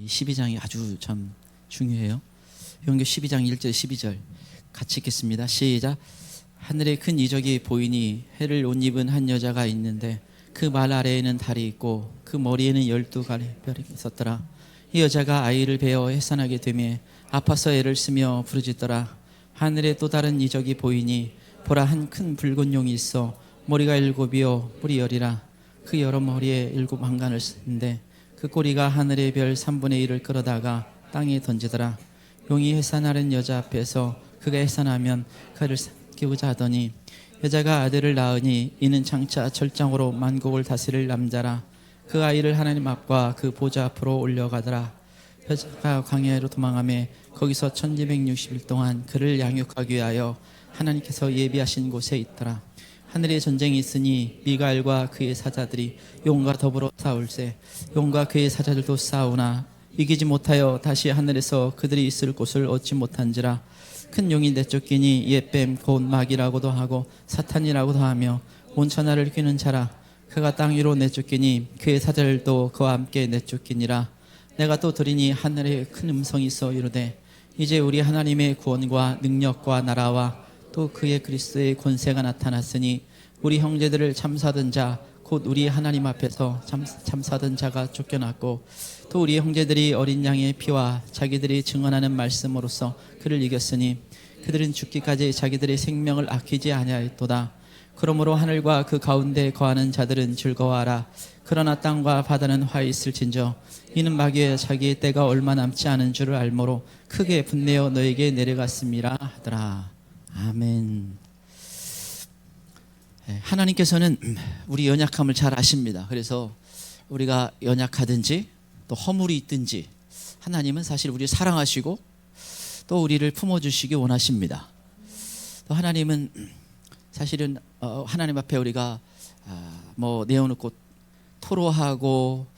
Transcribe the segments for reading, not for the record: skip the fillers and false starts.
이 12장이 아주 참 중요해요. 요한계시록 12장 1절 12절 같이 읽겠습니다. 시작. 하늘에 큰 이적이 보이니 해를 옷 입은 한 여자가 있는데 그 말 아래에는 달이 있고 그 머리에는 12가지 별이 있었더라. 이 여자가 아이를 베어 해산하게 되매 아파서 애를 쓰며 부르짖더라. 하늘에 또 다른 이적이 보이니 보라, 한 큰 붉은 용이 있어 머리가 7이요 뿔이 10이라. 그 여러 머리에 7 한간을 쓰는데 그 꼬리가 하늘의 별 3분의 1을 끌어다가 땅에 던지더라. 용이 해산하는 여자 앞에서 그가 해산하면 그를 삼키고자 하더니 여자가 아들을 낳으니 이는 장차 절장으로 만국을 다스릴 남자라. 그 아이를 하나님 앞과 그 보좌 앞으로 올려가더라. 여자가 광야로 도망하며 거기서 1260일 동안 그를 양육하기 위하여 하나님께서 예비하신 곳에 있더라. 하늘에 전쟁이 있으니 미가엘과 그의 사자들이 용과 더불어 싸울세. 용과 그의 사자들도 싸우나 이기지 못하여 다시 하늘에서 그들이 있을 곳을 얻지 못한지라. 큰 용이 내쫓기니 옛뱀 곧 마귀라고도 하고 사탄이라고도 하며 온 천하를 뀌는 자라. 그가 땅 위로 내쫓기니 그의 사자들도 그와 함께 내쫓기니라. 내가 또 들으니 하늘에 큰 음성이 있어 이르되 이제 우리 하나님의 구원과 능력과 나라와 또 그의 그리스도의 권세가 나타났으니 우리 형제들을 참사하던 자 곧 우리 하나님 앞에서 참사하던 자가 쫓겨났고 또 우리 형제들이 어린 양의 피와 자기들이 증언하는 말씀으로써 그를 이겼으니 그들은 죽기까지 자기들의 생명을 아끼지 아니하였도다. 그러므로 하늘과 그 가운데 거하는 자들은 즐거워하라. 그러나 땅과 바다는 화 있을진저 이는 마귀의 자기의 때가 얼마 남지 않은 줄을 알므로 크게 분내어 너에게 내려갔음이라 하더라. 아멘. 하나님께서는 우리 연약함을 잘 아십니다. 그래서 우리가 연약하든지 또 허물이 있든지 하나님은 사실 우리를 사랑하시고 또 우리를 품어주시기 원하십니다. 또 하나님은 사실은 하나님 앞에 우리가 내어놓고 토로하고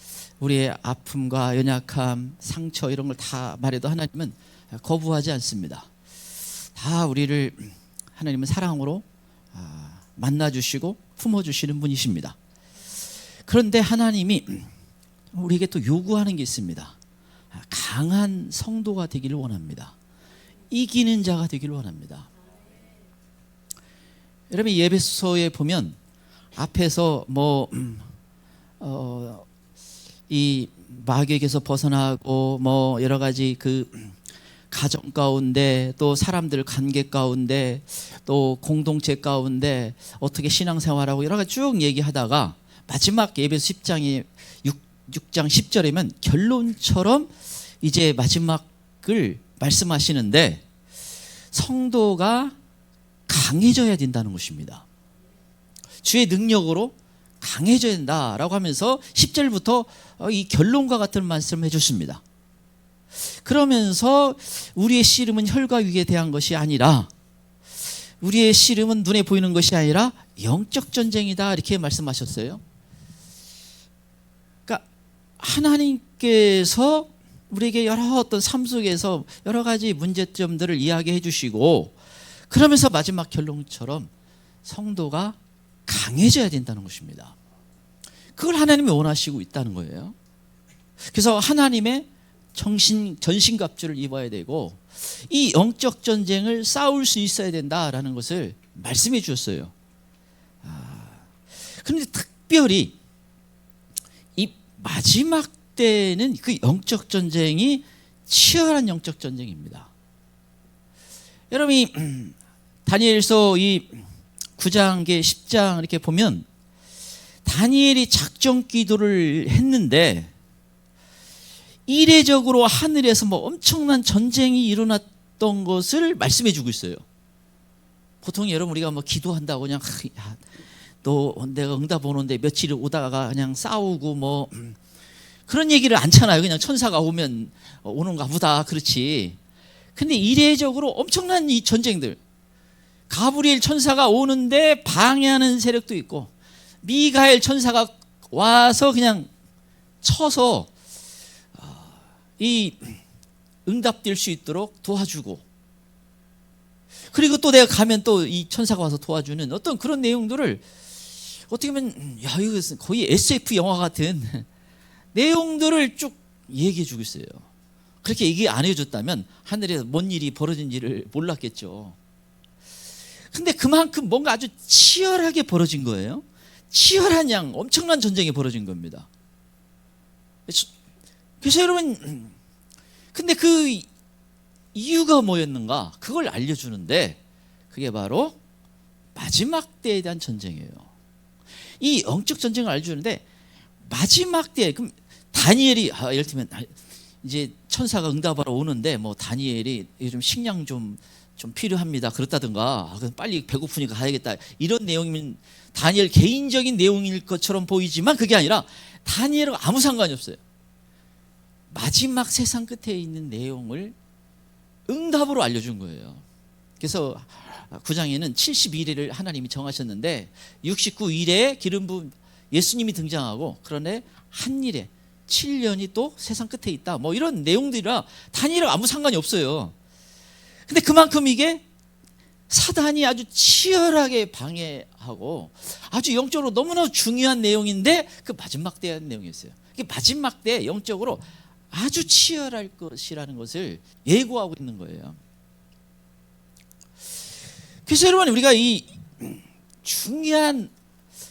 우리의 아픔과 연약함, 상처 이런 걸 다 말해도 하나님은 거부하지 않습니다. 다 우리를 하나님은 사랑으로 만나주시고 품어주시는 분이십니다. 그런데 하나님이 우리에게 또 요구하는 게 있습니다. 강한 성도가 되기를 원합니다. 이기는 자가 되기를 원합니다. 여러분 예배소에 보면 앞에서 이 마귀에게서 벗어나고 여러 가지 그 가정 가운데 또 사람들 관계 가운데 또 공동체 가운데 어떻게 신앙생활하고 여러 가지 쭉 얘기하다가 마지막 예배소 10장이 6장 10절이면 결론처럼 이제 마지막을 말씀하시는데 성도가 강해져야 된다는 것입니다. 주의 능력으로 강해져야 된다라고 하면서 10절부터 이 결론과 같은 말씀을 해줬습니다. 그러면서 우리의 씨름은 혈과 육에 대한 것이 아니라 우리의 씨름은 눈에 보이는 것이 아니라 영적 전쟁이다 이렇게 말씀하셨어요. 그러니까 하나님께서 우리에게 여러 어떤 삶 속에서 여러 가지 문제점들을 이야기해 주시고 그러면서 마지막 결론처럼 성도가 강해져야 된다는 것입니다. 그걸 하나님이 원하시고 있다는 거예요. 그래서 하나님의 전신갑주를 입어야 되고 이 영적 전쟁을 싸울 수 있어야 된다라는 것을 말씀해 주셨어요. 그런데 특별히 이 마지막 때는 그 영적 전쟁이 치열한 영적 전쟁입니다. 여러분이 다니엘서 이 9장계 10장 이렇게 보면 다니엘이 작전 기도를 했는데 이례적으로 하늘에서 엄청난 전쟁이 일어났던 것을 말씀해 주고 있어요. 보통 여러분 우리가 기도한다고 그냥 너 내가 응답 오는데 며칠 오다가 그냥 싸우고 그런 얘기를 않잖아요. 그냥 천사가 오면 오는가 보다 그렇지. 근데 이례적으로 엄청난 이 전쟁들 가브리엘 천사가 오는데 방해하는 세력도 있고 미가엘 천사가 와서 그냥 쳐서 이 응답될 수 있도록 도와주고 그리고 또 내가 가면 또 이 천사가 와서 도와주는 어떤 그런 내용들을 어떻게 보면 이거 거의 SF 영화 같은 내용들을 쭉 얘기해 주고 있어요. 그렇게 얘기 안 해줬다면 하늘에서 뭔 일이 벌어진지를 몰랐겠죠. 근데 그만큼 뭔가 아주 치열하게 벌어진 거예요. 치열한 양 엄청난 전쟁이 벌어진 겁니다. 그래서 여러분, 근데 그 이유가 뭐였는가? 그걸 알려주는데 그게 바로 마지막 때에 대한 전쟁이에요. 이 영적 전쟁을 알려주는데 마지막 때, 그럼 다니엘이 예를 들면 이제 천사가 응답하러 오는데 뭐 다니엘이 요즘 식량 좀 필요합니다 그렇다든가, 그럼 빨리 배고프니까 가야겠다 이런 내용이면 다니엘 개인적인 내용일 것처럼 보이지만 그게 아니라 다니엘하고 아무 상관이 없어요. 마지막 세상 끝에 있는 내용을 응답으로 알려준 거예요. 그래서 9장에는 70일을 하나님이 정하셨는데 69일에 기름 부은 예수님이 등장하고, 그런데 한 일에 7년이 또 세상 끝에 있다, 뭐 이런 내용들이라 다니엘하고 아무 상관이 없어요. 근데 그만큼 이게 사단이 아주 치열하게 방해하고 아주 영적으로 너무나 중요한 내용인데 그 마지막 때에 대한 내용이었어요. 이게 마지막 때 영적으로 아주 치열할 것이라는 것을 예고하고 있는 거예요. 그래서 여러분, 우리가 이 중요한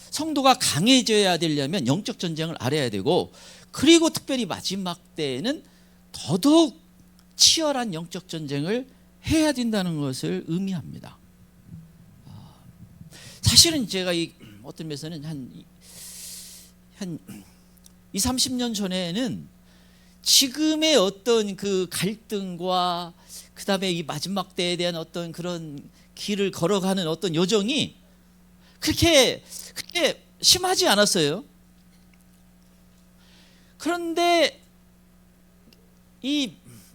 성도가 강해져야 되려면 영적 전쟁을 알아야 되고, 그리고 특별히 마지막 때에는 더더욱 치열한 영적 전쟁을 해야 된다는 것을 의미합니다. 사실은 제가 어떤 면에서는 한 20, 30년 전에는 지금의 어떤 그 갈등과 그 다음에 이 마지막 때에 대한 어떤 그런 길을 걸어가는 어떤 여정이 그렇게 심하지 않았어요. 그런데 이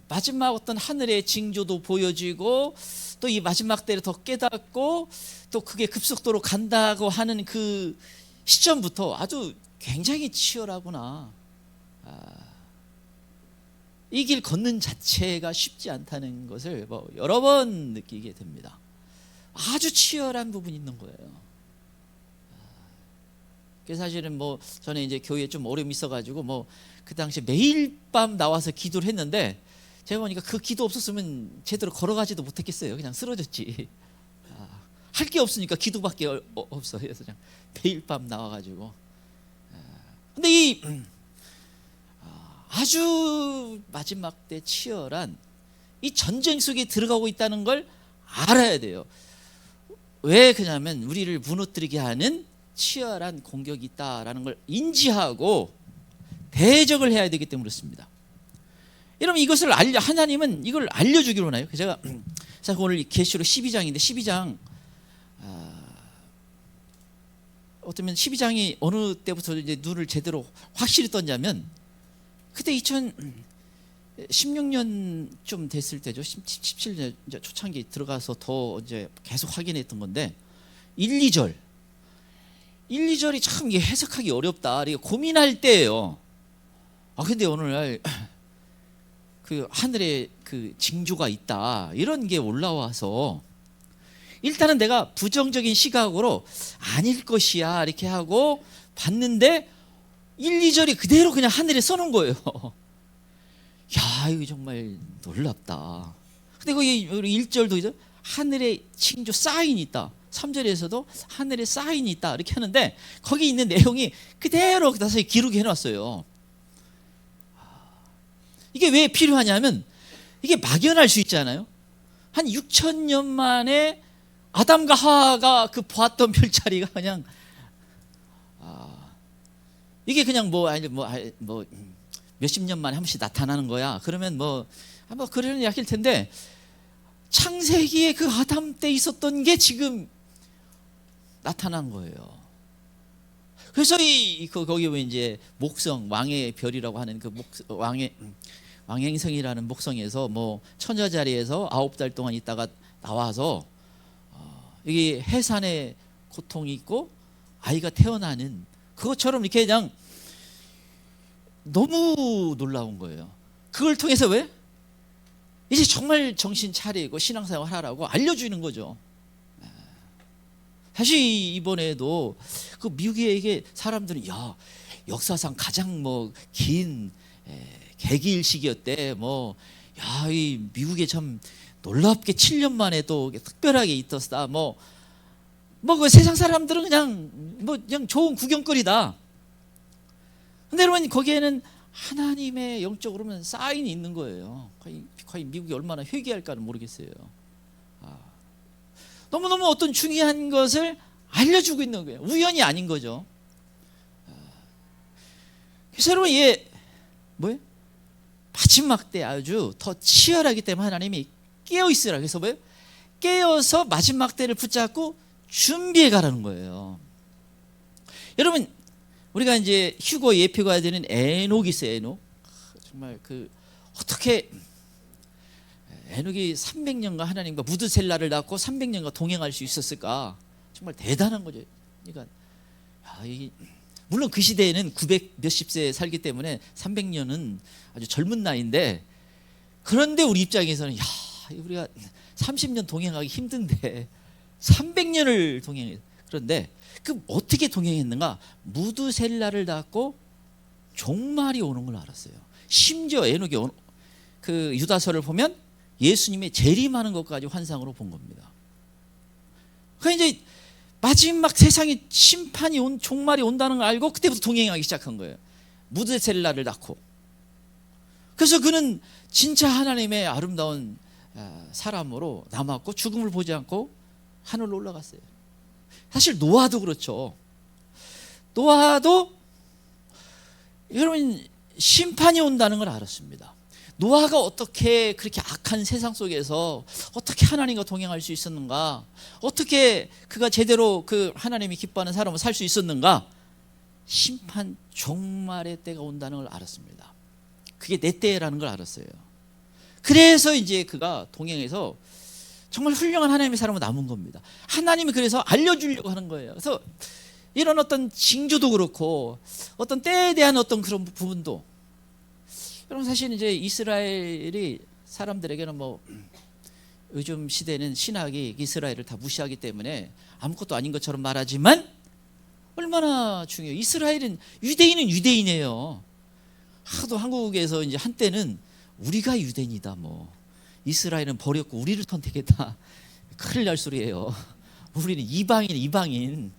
마지막 어떤 하늘의 징조도 보여지고, 또 이 마지막 때를 더 깨닫고 또 그게 급속도로 간다고 하는 그 시점부터 아주 굉장히 치열하구나, 이 길 걷는 자체가 쉽지 않다는 것을 여러 번 느끼게 됩니다. 아주 치열한 부분이 있는 거예요. 그래서 사실은 저는 이제 교회에 좀 어려움이 있어가지고 그 당시에 매일 밤 나와서 기도를 했는데, 제가 보니까 그 기도 없었으면 제대로 걸어가지도 못했겠어요. 그냥 쓰러졌지. 할 게 없으니까 기도밖에 없어. 그래서 그냥 매일 밤 나와가지고. 근데 이 아주 마지막 때 치열한 이 전쟁 속에 들어가고 있다는 걸 알아야 돼요. 왜 그러냐면 우리를 무너뜨리게 하는 치열한 공격이 있다라는 걸 인지하고 대적을 해야 되기 때문에 그렇습니다. 여러분, 이것을 하나님은 이걸 알려주기로 하나요? 제가 오늘 계시록 12장인데 12장 어쩌면 12장이 어느 때부터 이제 눈을 제대로 확실히 떴냐면 그때 2016년 좀 됐을 때죠. 17년 이제 초창기 들어가서 더 이제 계속 확인했던 건데 1, 2절이 참 이게 해석하기 어렵다, 이게 고민할 때예요. 근데 오늘날 그 하늘에 그 징조가 있다, 이런 게 올라와서 일단은 내가 부정적인 시각으로 아닐 것이야 이렇게 하고 봤는데 1, 2절이 그대로 그냥 하늘에 써놓은 거예요. 야, 이거 정말 놀랍다. 근데 거기 1절도 이제 하늘에 징조 사인이 있다, 3절에서도 하늘에 사인이 있다 이렇게 하는데 거기 있는 내용이 그대로 다시 기록해 놨어요. 이게 왜 필요하냐면 이게 막연할 수 있잖아요. 한 6,000년 만에 아담과 하와가 그 보았던 별자리가 그냥 이게 그냥 몇십 년 만에 한 번씩 나타나는 거야. 그러면 그런 이야기일 텐데 창세기에 그 아담 때 있었던 게 지금 나타난 거예요. 그래서 거기 왜 이제 목성 왕의 별이라고 하는 그 왕행성이라는 목성에서 처녀 자리에서 9달 동안 있다가 나와서 여기 해산의 고통이 있고 아이가 태어나는 그것처럼 이렇게 그냥 너무 놀라운 거예요. 그걸 통해서 왜? 이제 정말 정신 차리고 신앙생활 하라고 알려주는 거죠. 사실 이번에도 그 미국에 이게 사람들은 역사상 가장 긴 개기일식이었대. 이 미국에 참 놀랍게 7년 만에 또 특별하게 있었다. 그 세상 사람들은 그냥 좋은 구경거리다. 근데 여러분, 거기에는 하나님의 영적으로는 사인이 있는 거예요. 과연 미국이 얼마나 회개할까는 모르겠어요. 너무너무 어떤 중요한 것을 알려주고 있는 거예요. 우연이 아닌 거죠. 그래서 여러분, 마지막 때 아주 더 치열하기 때문에 하나님이 깨어있으라. 그래서 깨어서 마지막 때를 붙잡고 준비해 가라는 거예요. 여러분, 우리가 이제 휴거 예표가 되는 에녹이 있어요. 에녹. 정말 어떻게 에녹이 300년간 하나님과 무드셀라를 낳고 300년간 동행할 수 있었을까? 정말 대단한 거죠. 그러니까 물론 그 시대에는 900 몇십 세 살기 때문에 300년은 아주 젊은 나이인데, 그런데 우리 입장에서는 우리가 30년 동행하기 힘든데 300년을 동행해. 그런데 어떻게 동행했는가? 무드셀라를 낳고 종말이 오는 걸 알았어요. 심지어 에녹이 유다서를 보면 예수님의 재림하는 것까지 환상으로 본 겁니다. 그러니까 이제 마지막 세상에 심판이 종말이 온다는 걸 알고 그때부터 동행하기 시작한 거예요. 무드셀라를 낳고. 그래서 그는 진짜 하나님의 아름다운 사람으로 남았고 죽음을 보지 않고 하늘로 올라갔어요. 사실 노아도 그렇죠. 노아도 여러분 심판이 온다는 걸 알았습니다. 노아가 어떻게 그렇게 악한 세상 속에서 어떻게 하나님과 동행할 수 있었는가? 어떻게 그가 제대로 하나님이 기뻐하는 사람으로 살 수 있었는가? 심판 종말의 때가 온다는 걸 알았습니다. 그게 내 때라는 걸 알았어요. 그래서 이제 그가 동행해서 정말 훌륭한 하나님의 사람으로 남은 겁니다. 하나님이 그래서 알려주려고 하는 거예요. 그래서 이런 어떤 징조도 그렇고 어떤 때에 대한 어떤 그런 부분도, 여러분 사실 이제 이스라엘이 사람들에게는 요즘 시대는 신학이 이스라엘을 다 무시하기 때문에 아무것도 아닌 것처럼 말하지만 얼마나 중요해요. 유대인은 유대인이에요. 하도 한국에서 이제 한때는 우리가 유대인이다, 이스라엘은 버렸고 우리를 선택했다, 큰일 날 소리예요. 우리는 이방인.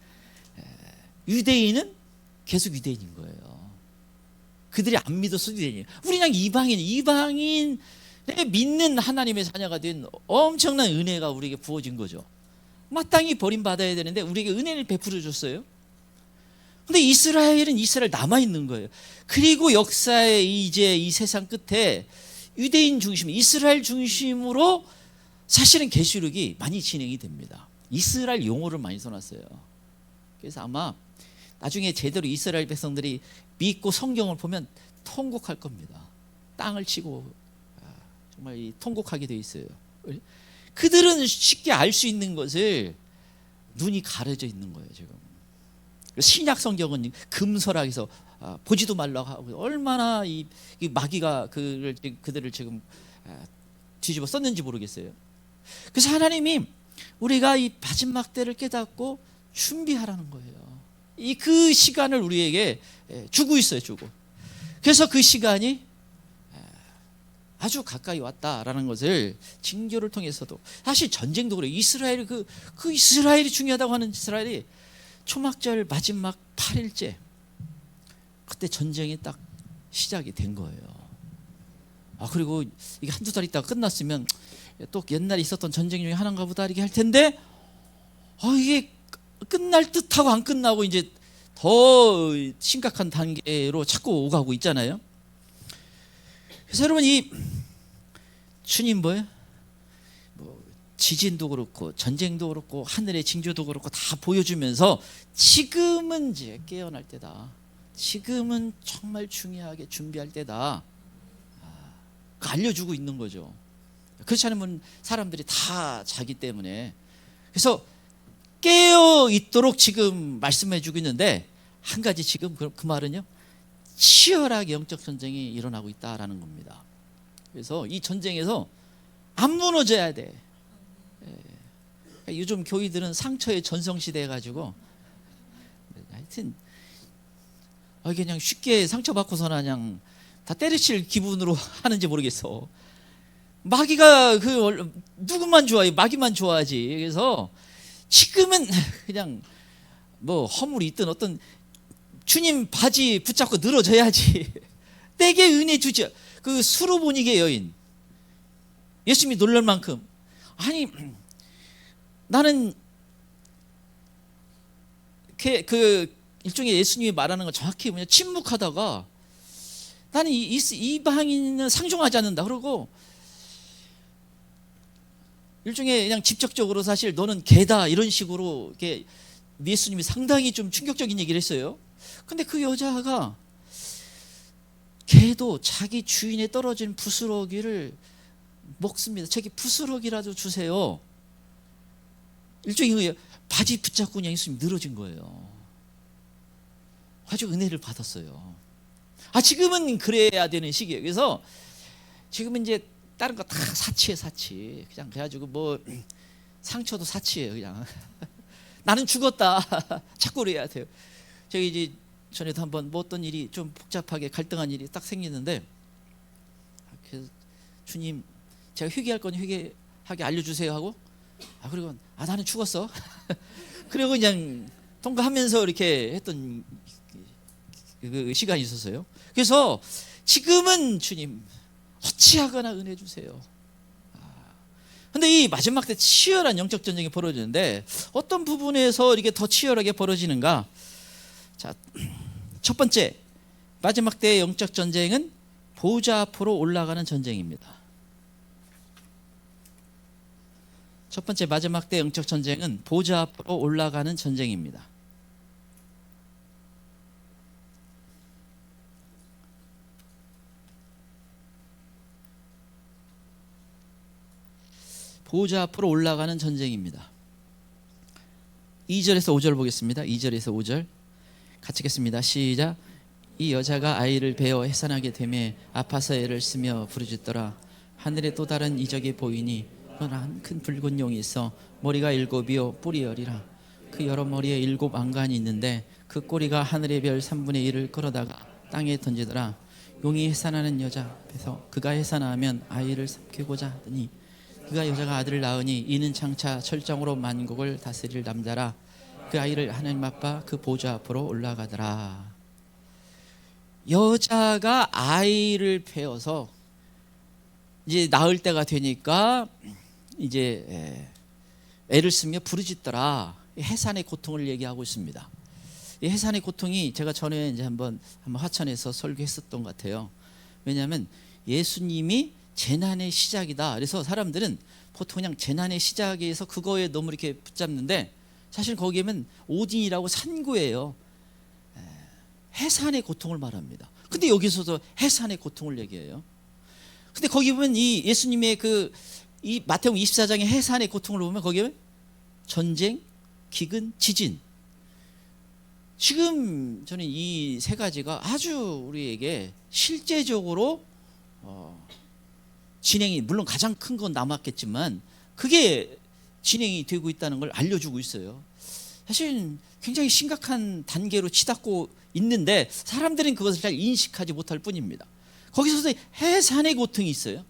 유대인은 계속 유대인인 거예요. 그들이 안 믿어서 유대인이에요. 우리는 이방인의 믿는 하나님의 자녀가 된 엄청난 은혜가 우리에게 부어진 거죠. 마땅히 버림받아야 되는데 우리에게 은혜를 베풀어 줬어요. 근데 이스라엘은 이스라엘 남아있는 거예요. 그리고 역사의 이제 이 세상 끝에 유대인 중심, 이스라엘 중심으로 사실은 계시록이 많이 진행이 됩니다. 이스라엘 용어를 많이 써놨어요. 그래서 아마 나중에 제대로 이스라엘 백성들이 믿고 성경을 보면 통곡할 겁니다. 땅을 치고 정말 통곡하게 돼 있어요. 그들은 쉽게 알 수 있는 것을 눈이 가려져 있는 거예요. 지금 신약 성경은 금설학에서 보지도 말라고 하고 얼마나 이 마귀가 그들을 지금 뒤집어 썼는지 모르겠어요. 그래서 하나님이 우리가 이 마지막 때를 깨닫고 준비하라는 거예요. 그 시간을 우리에게 주고 있어요. 그래서 그 시간이 아주 가까이 왔다라는 것을 징조를 통해서도, 사실 전쟁도 그래요. 이스라엘이 그 이스라엘이 중요하다고 하는 이스라엘이 초막절 마지막 8일째 그때 전쟁이 딱 시작이 된 거예요. 그리고 이게 한두 달 있다가 끝났으면 또 옛날에 있었던 전쟁 중에 하나인가 보다 이렇게 할 텐데 이게 끝날 듯하고 안 끝나고 이제 더 심각한 단계로 자꾸 오가고 있잖아요. 그래서 여러분 주님 지진도 그렇고 전쟁도 그렇고 하늘의 징조도 그렇고 다 보여주면서 지금은 이제 깨어날 때다. 지금은 정말 중요하게 준비할 때다. 알려주고 있는 거죠. 그렇지 않으면 사람들이 다 자기 때문에. 그래서 깨어 있도록 지금 말씀해주고 있는데, 한 가지 지금 그 말은요, 치열하게 영적 전쟁이 일어나고 있다라는 겁니다. 그래서 이 전쟁에서 안 무너져야 돼. 요즘 교회들은 상처의 전성시대 해가지고 하여튼 그냥 쉽게 상처받고서는 그냥 다 때려칠 기분으로 하는지 모르겠어. 마귀가 누구만 좋아해? 마귀만 좋아하지. 그래서 지금은 그냥 뭐 허물이 있든 어떤 주님 바지 붙잡고 늘어져야지. 내게 은혜 주지. 그 수로보니게 여인, 예수님이 놀랄 만큼, 아니 나는 그 일종의 예수님이 말하는 거 정확히 뭐냐, 침묵하다가 나는 이방인은 상종하지 않는다 그러고, 일종의 그냥 직접적으로 사실 너는 개다 이런 식으로 이렇게 예수님이 상당히 좀 충격적인 얘기를 했어요. 근데 그 여자가 개도 자기 주인에 떨어진 부스러기를 먹습니다. 자기 부스러기라도 주세요. 일종의 바지 붙잡고 그냥 예수님이 늘어진 거예요. 아주 은혜를 받았어요. 지금은 그래야 되는 시기예요. 그래서 지금은 이제 다른 거 다 사치에 사치. 그냥 그래가지고 뭐 상처도 사치예요. 그냥 나는 죽었다. 자꾸 그래야 돼요. 저기 이제 전에도 한번 뭐 어떤 일이 좀 복잡하게 갈등한 일이 딱 생기는데, 그래서 주님 제가 회개할 거니 회개하게 알려주세요 하고, 그리고 나는 죽었어. 그리고 그냥 통과하면서 이렇게 했던 그 시간이 있었어요. 그래서 지금은 주님 어찌하거나 은혜 주세요. 근데 이 마지막 때 치열한 영적 전쟁이 벌어지는데, 어떤 부분에서 이렇게 더 치열하게 벌어지는가? 자, 첫 번째 마지막 때의 영적 전쟁은 보좌 앞으로 올라가는 전쟁입니다. 첫 번째 마지막 때 영적 전쟁은 보좌 앞으로 올라가는 전쟁입니다. 보좌 앞으로 올라가는 전쟁입니다. 2절에서 5절 보겠습니다. 2절에서 5절 같이 읽겠습니다. 시작. 이 여자가 아이를 베어 해산하게 되매 아파서 애를 쓰며 부르짖더라. 하늘에 또 다른 이적이 보이니 한 큰 붉은 용이 있어 머리가 7이요 뿔이 10이라. 그 여러 머리에 7 안간이 있는데 그 꼬리가 하늘의 별 3분의 1을 끌어다가 땅에 던지더라. 용이 해산하는 여자 앞에서 그가 해산하면 아이를 삼키고자 하더니 그가 여자가 아들을 낳으니 이는 장차 철정으로 만국을 다스릴 남자라. 그 아이를 하나님 아빠 그 보좌 앞으로 올라가더라. 여자가 아이를 베어서 이제 낳을 때가 되니까 이제 애를 쓰며 부르짖더라. 해산의 고통을 얘기하고 있습니다. 이 해산의 고통이 제가 전에 이제 한번 화천에서 설교했었던 것 같아요. 왜냐하면 예수님이 재난의 시작이다. 그래서 사람들은 보통 그냥 재난의 시작에서 그거에 너무 이렇게 붙잡는데, 사실 거기에는 오딘이라고 산고예요. 해산의 고통을 말합니다. 근데 여기서도 해산의 고통을 얘기해요. 근데 거기 보면 이 예수님의 이 마태복음 24장의 해산의 고통을 보면 거기에 전쟁, 기근, 지진. 지금 저는 이 세 가지가 아주 우리에게 실제적으로 진행이, 물론 가장 큰 건 남았겠지만 그게 진행이 되고 있다는 걸 알려주고 있어요. 사실 굉장히 심각한 단계로 치닫고 있는데 사람들은 그것을 잘 인식하지 못할 뿐입니다. 거기서도 해산의 고통이 있어요.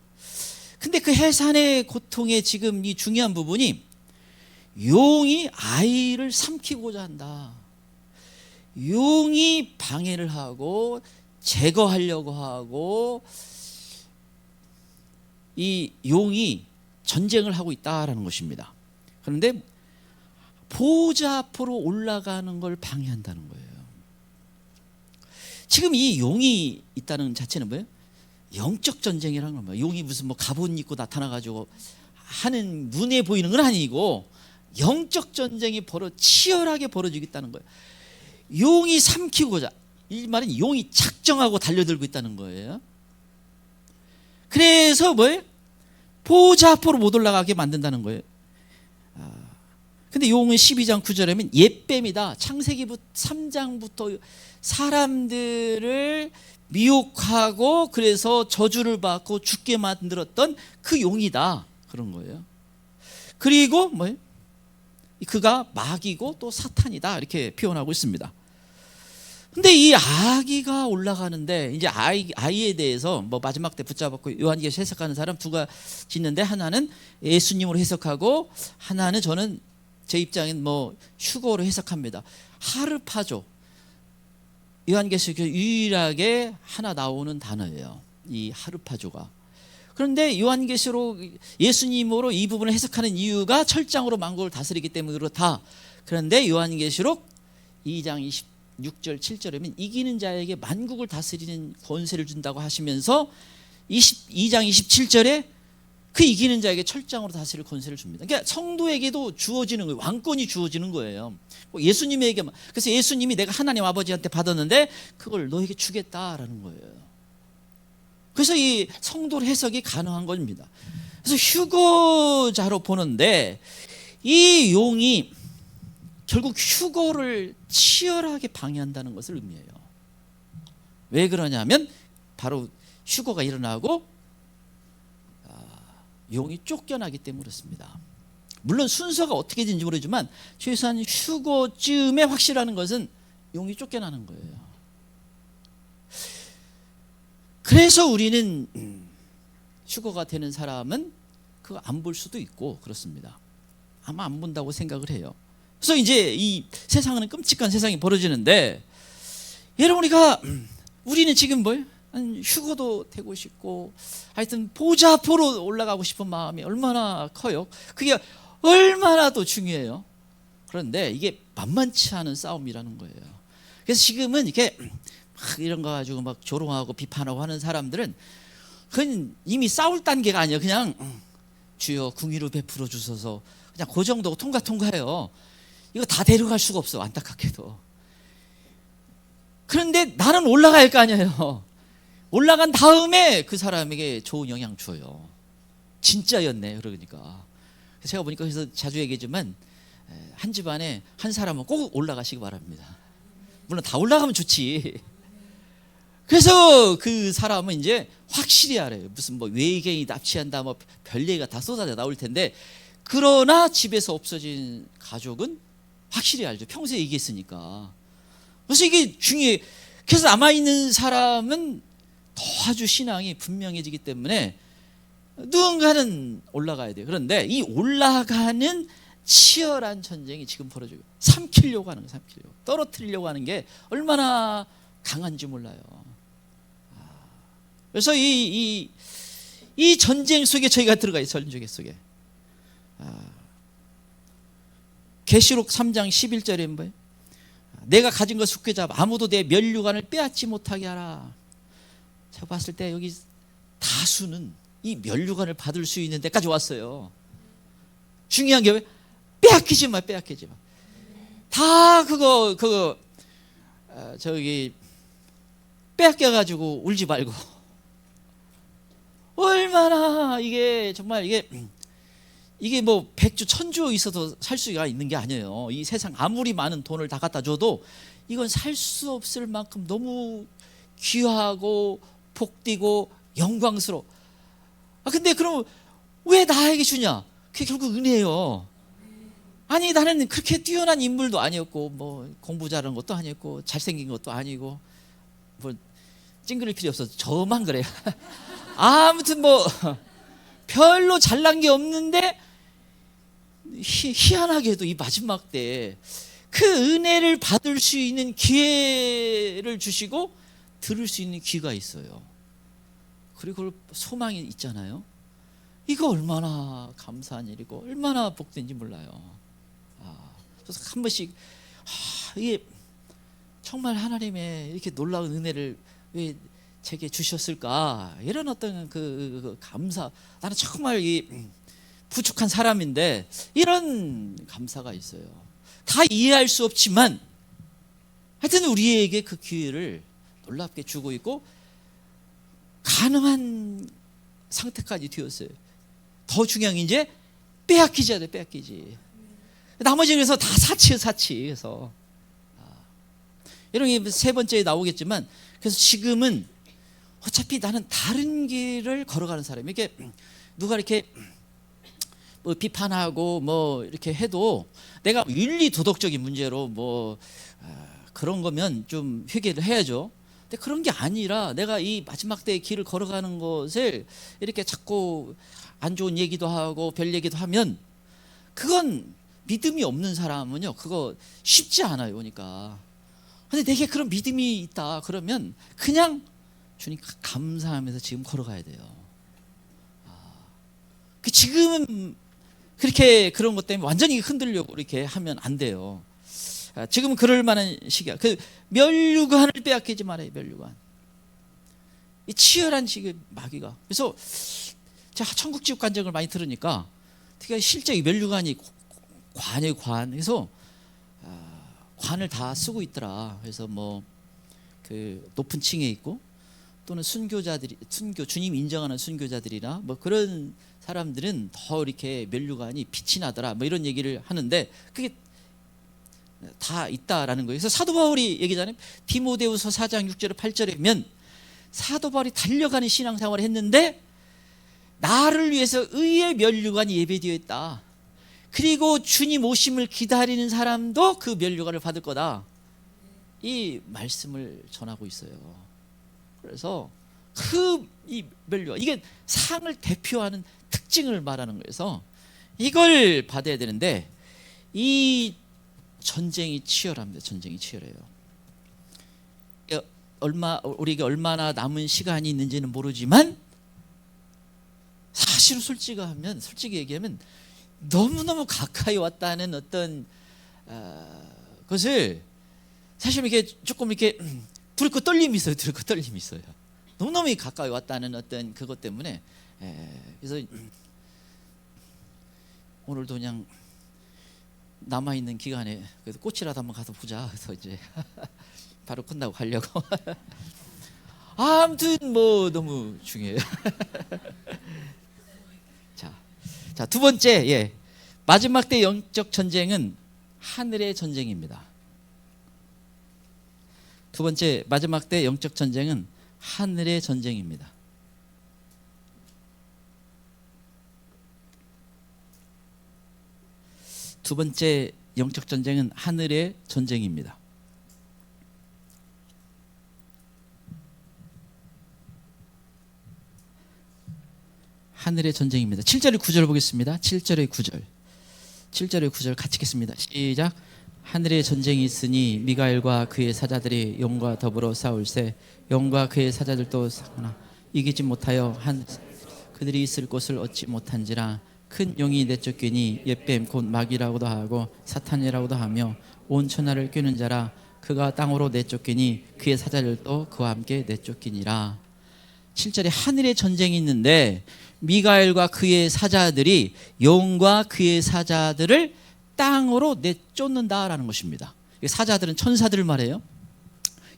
근데 그 해산의 고통의 지금 이 중요한 부분이 용이 아이를 삼키고자 한다. 용이 방해를 하고 제거하려고 하고 이 용이 전쟁을 하고 있다라는 것입니다. 그런데 보좌 앞으로 올라가는 걸 방해한다는 거예요. 지금 이 용이 있다는 자체는 뭐예요? 영적 전쟁이라는 건 뭐예요? 용이 무슨 뭐 갑옷 입고 나타나가지고 하는 눈에 보이는 건 아니고 영적 전쟁이 치열하게 벌어지고 있다는 거예요. 용이 삼키고자, 이 말은 용이 작정하고 달려들고 있다는 거예요. 그래서 뭐예요? 보좌 앞으로 못 올라가게 만든다는 거예요. 근데 용은 12장 9절에 하면 옛뱀이다. 창세기 3장부터 사람들을 미혹하고 그래서 저주를 받고 죽게 만들었던 그 용이다. 그런 거예요. 그리고 뭐예요? 그가 마귀고 또 사탄이다. 이렇게 표현하고 있습니다. 근데 이 아기가 올라가는데 이제 아이에 대해서 뭐 마지막 때 붙잡았고 요한계시 해석하는 사람 두가 짓는데 하나는 예수님으로 해석하고 하나는 저는 제 입장엔 뭐 휴거로 해석합니다. 하르파조. 요한계시 유일하게 하나 나오는 단어예요. 이 하르파조가. 그런데 요한계시록 예수님으로 이 부분을 해석하는 이유가 철장으로 만국을 다스리기 때문에 그렇다. 그런데 요한계시록 2장 26절 7절에는 이기는 자에게 만국을 다스리는 권세를 준다고 하시면서 22장 27절에 그 이기는 자에게 철장으로 다스릴 권세를 줍니다. 그러니까 성도에게도 주어지는 거예요. 왕권이 주어지는 거예요. 예수님에게만. 그래서 예수님이 내가 하나님 아버지한테 받았는데 그걸 너에게 주겠다라는 거예요. 그래서 이 성도 해석이 가능한 겁니다. 그래서 휴거자로 보는데 이 용이 결국 휴거를 치열하게 방해한다는 것을 의미해요. 왜 그러냐면 바로 휴거가 일어나고 용이 쫓겨나기 때문에 그렇습니다. 물론 순서가 어떻게 되는지 모르지만 최소한 휴거쯤에 확실한 것은 용이 쫓겨나는 거예요. 그래서 우리는 휴거가 되는 사람은 그거 안 볼 수도 있고 그렇습니다. 아마 안 본다고 생각을 해요. 그래서 이제 이 세상은 끔찍한 세상이 벌어지는데 여러분 우리는 지금 뭐예요? 휴거도 되고 싶고 하여튼 보좌 앞으로 올라가고 싶은 마음이 얼마나 커요. 그게 얼마나 또 중요해요. 그런데 이게 만만치 않은 싸움이라는 거예요. 그래서 지금은 이렇게 막 이런 거 가지고 막 조롱하고 비판하고 하는 사람들은 그건 이미 싸울 단계가 아니에요. 그냥 주여 궁의로 베풀어 주셔서 그냥 그 정도고 통과해요. 이거 다 데려갈 수가 없어, 안타깝게도. 그런데 나는 올라가야 할 거 아니에요. 올라간 다음에 그 사람에게 좋은 영향 줘요. 진짜였네. 그러니까 제가 보니까 그래서 자주 얘기하지만 한 집안에 한 사람은 꼭 올라가시기 바랍니다. 물론 다 올라가면 좋지. 그래서 그 사람은 이제 확실히 알아요. 무슨 뭐 외계인이 납치한다 뭐 별 얘기가 다 쏟아져 나올 텐데, 그러나 집에서 없어진 가족은 확실히 알죠. 평소에 얘기했으니까. 그래서 이게 중요해. 그래서 남아있는 사람은 더 아주 신앙이 분명해지기 때문에 누군가는 올라가야 돼요. 그런데 이 올라가는 치열한 전쟁이 지금 벌어지고, 삼키려고 하는 거예요. 삼키려고. 떨어뜨리려고 하는 게 얼마나 강한지 몰라요. 그래서 이 전쟁 속에 저희가 들어가 있어요. 전쟁 속에. 계시록 3장 11절에 뭐예요? 내가 가진 것 굳게 잡아 아무도 내 면류관을 빼앗지 못하게 하라. 제가 봤을 때 여기 다수는 이 면류관을 받을 수 있는 데까지 왔어요. 중요한 게 빼앗기지 마, 빼앗기지 마. 다 그거 저기 빼앗겨가지고 울지 말고. 얼마나 이게 정말 이게 뭐 100주 1000주 있어도 살 수가 있는 게 아니에요. 이 세상 아무리 많은 돈을 다 갖다 줘도 이건 살 수 없을 만큼 너무 귀하고 복되고 영광스러워. 근데 그럼 왜 나에게 주냐? 그게 결국 은혜예요. 아니 나는 그렇게 뛰어난 인물도 아니었고 뭐 공부 잘하는 것도 아니었고 잘생긴 것도 아니고 뭐 찡그릴 필요 없어. 저만 그래요. 아무튼 뭐 별로 잘난 게 없는데 희한하게도 이 마지막 때 그 은혜를 받을 수 있는 기회를 주시고 들을 수 있는 귀가 있어요. 그리고 소망이 있잖아요. 이거 얼마나 감사한 일이고 얼마나 복된지 몰라요. 그래서 한 번씩 이게 정말 하나님의 이렇게 놀라운 은혜를 왜 제게 주셨을까, 이런 어떤 그 감사. 나는 정말 이 부족한 사람인데 이런 감사가 있어요. 다 이해할 수 없지만 하여튼 우리에게 그 기회를 놀랍게 주고 있고 가능한 상태까지 되었어요. 더 중요한 게 이제 빼앗기지 않아요. 빼앗기지. 나머지 그래서 다 사치예요. 사치. 그래서 이런 게 세 번째에 나오겠지만, 그래서 지금은 어차피 나는 다른 길을 걸어가는 사람이에요. 이게 누가 이렇게 뭐 비판하고 뭐 이렇게 해도 내가 윤리 도덕적인 문제로 뭐 그런 거면 좀 회개를 해야죠. 근데 그런 게 아니라 내가 이 마지막 때의 길을 걸어가는 것을 이렇게 자꾸 안 좋은 얘기도 하고 별 얘기도 하면 그건 믿음이 없는 사람은요 그거 쉽지 않아요. 그러니까 근데 내게 그런 믿음이 있다 그러면 그냥 주님 감사하면서 지금 걸어가야 돼요. 그 지금은 그렇게 그런 것 때문에 완전히 흔들려고 이렇게 하면 안 돼요. 지금은 그럴 만한 시기야. 그 면류관을 빼앗기지 말아요. 면류관. 이 치열한 지금 마귀가. 그래서 제가 천국지옥 간증을 많이 들으니까 특히 실제 이 면류관이 관이에요. 관. 그래서 관을 다 쓰고 있더라. 그래서 뭐 그 높은 층에 있고 또는 순교자들이 주님 인정하는 순교자들이나 뭐 그런 사람들은 더 이렇게 면류관이 빛이 나더라. 뭐 이런 얘기를 하는데 그게 다 있다라는 거예요. 그래서 사도 바울이 얘기잖아요. 디모데후서 4장 6절 8절이면 사도 바울이 달려가는 신앙생활을 했는데 나를 위해서 의의 면류관이 예배되어 있다. 그리고 주님 오심을 기다리는 사람도 그 면류관을 받을 거다. 이 말씀을 전하고 있어요. 그래서 이 면류관 이게 상을 대표하는 특징을 말하는 거여서 이걸 받아야 되는데 이 전쟁이 치열합니다. 전쟁이 치열해요. 우리에게 얼마나 남은 시간이 있는지는 모르지만 사실은 솔직히 얘기하면 너무너무 가까이 왔다는 어떤 것을 사실 이렇게 조금 이렇게 두렵고 떨림이 있어요. 두렵고 떨림이 있어요. 너무너무 가까이 왔다는 어떤 그것 때문에 그래서 오늘도 그냥 남아있는 기간에 그래도 꽃이라도 한번 가서 보자. 그래서 이제 바로 끝나고 가려고. 아무튼 뭐 너무 중요해요. 자, 두 번째 마지막 때 영적 전쟁은 하늘의 전쟁입니다. 두 번째 마지막 때 영적 전쟁은 하늘의 전쟁입니다. 두 번째 영적 전쟁은 하늘의 전쟁입니다. 하늘의 전쟁입니다. 7절의 9절 보겠습니다. 7절의 9절 같이 읽겠습니다. 시작. 하늘의 전쟁이 있으니 미가엘과 그의 사자들이 용과 더불어 싸울세 용과 그의 사자들도 싸우나 이기지 못하여 그들이 있을 곳을 얻지 못한지라 큰 용이 내쫓기니 옛뱀 곧 마귀라고도 하고 사탄이라고도 하며 온 천하를 꿰는 자라 그가 땅으로 내쫓기니 그의 사자들도 그와 함께 내쫓기니라. 7절에 하늘의 전쟁이 있는데 미가엘과 그의 사자들이 용과 그의 사자들을 땅으로 내쫓는다라는 것입니다. 사자들은 천사들을 말해요.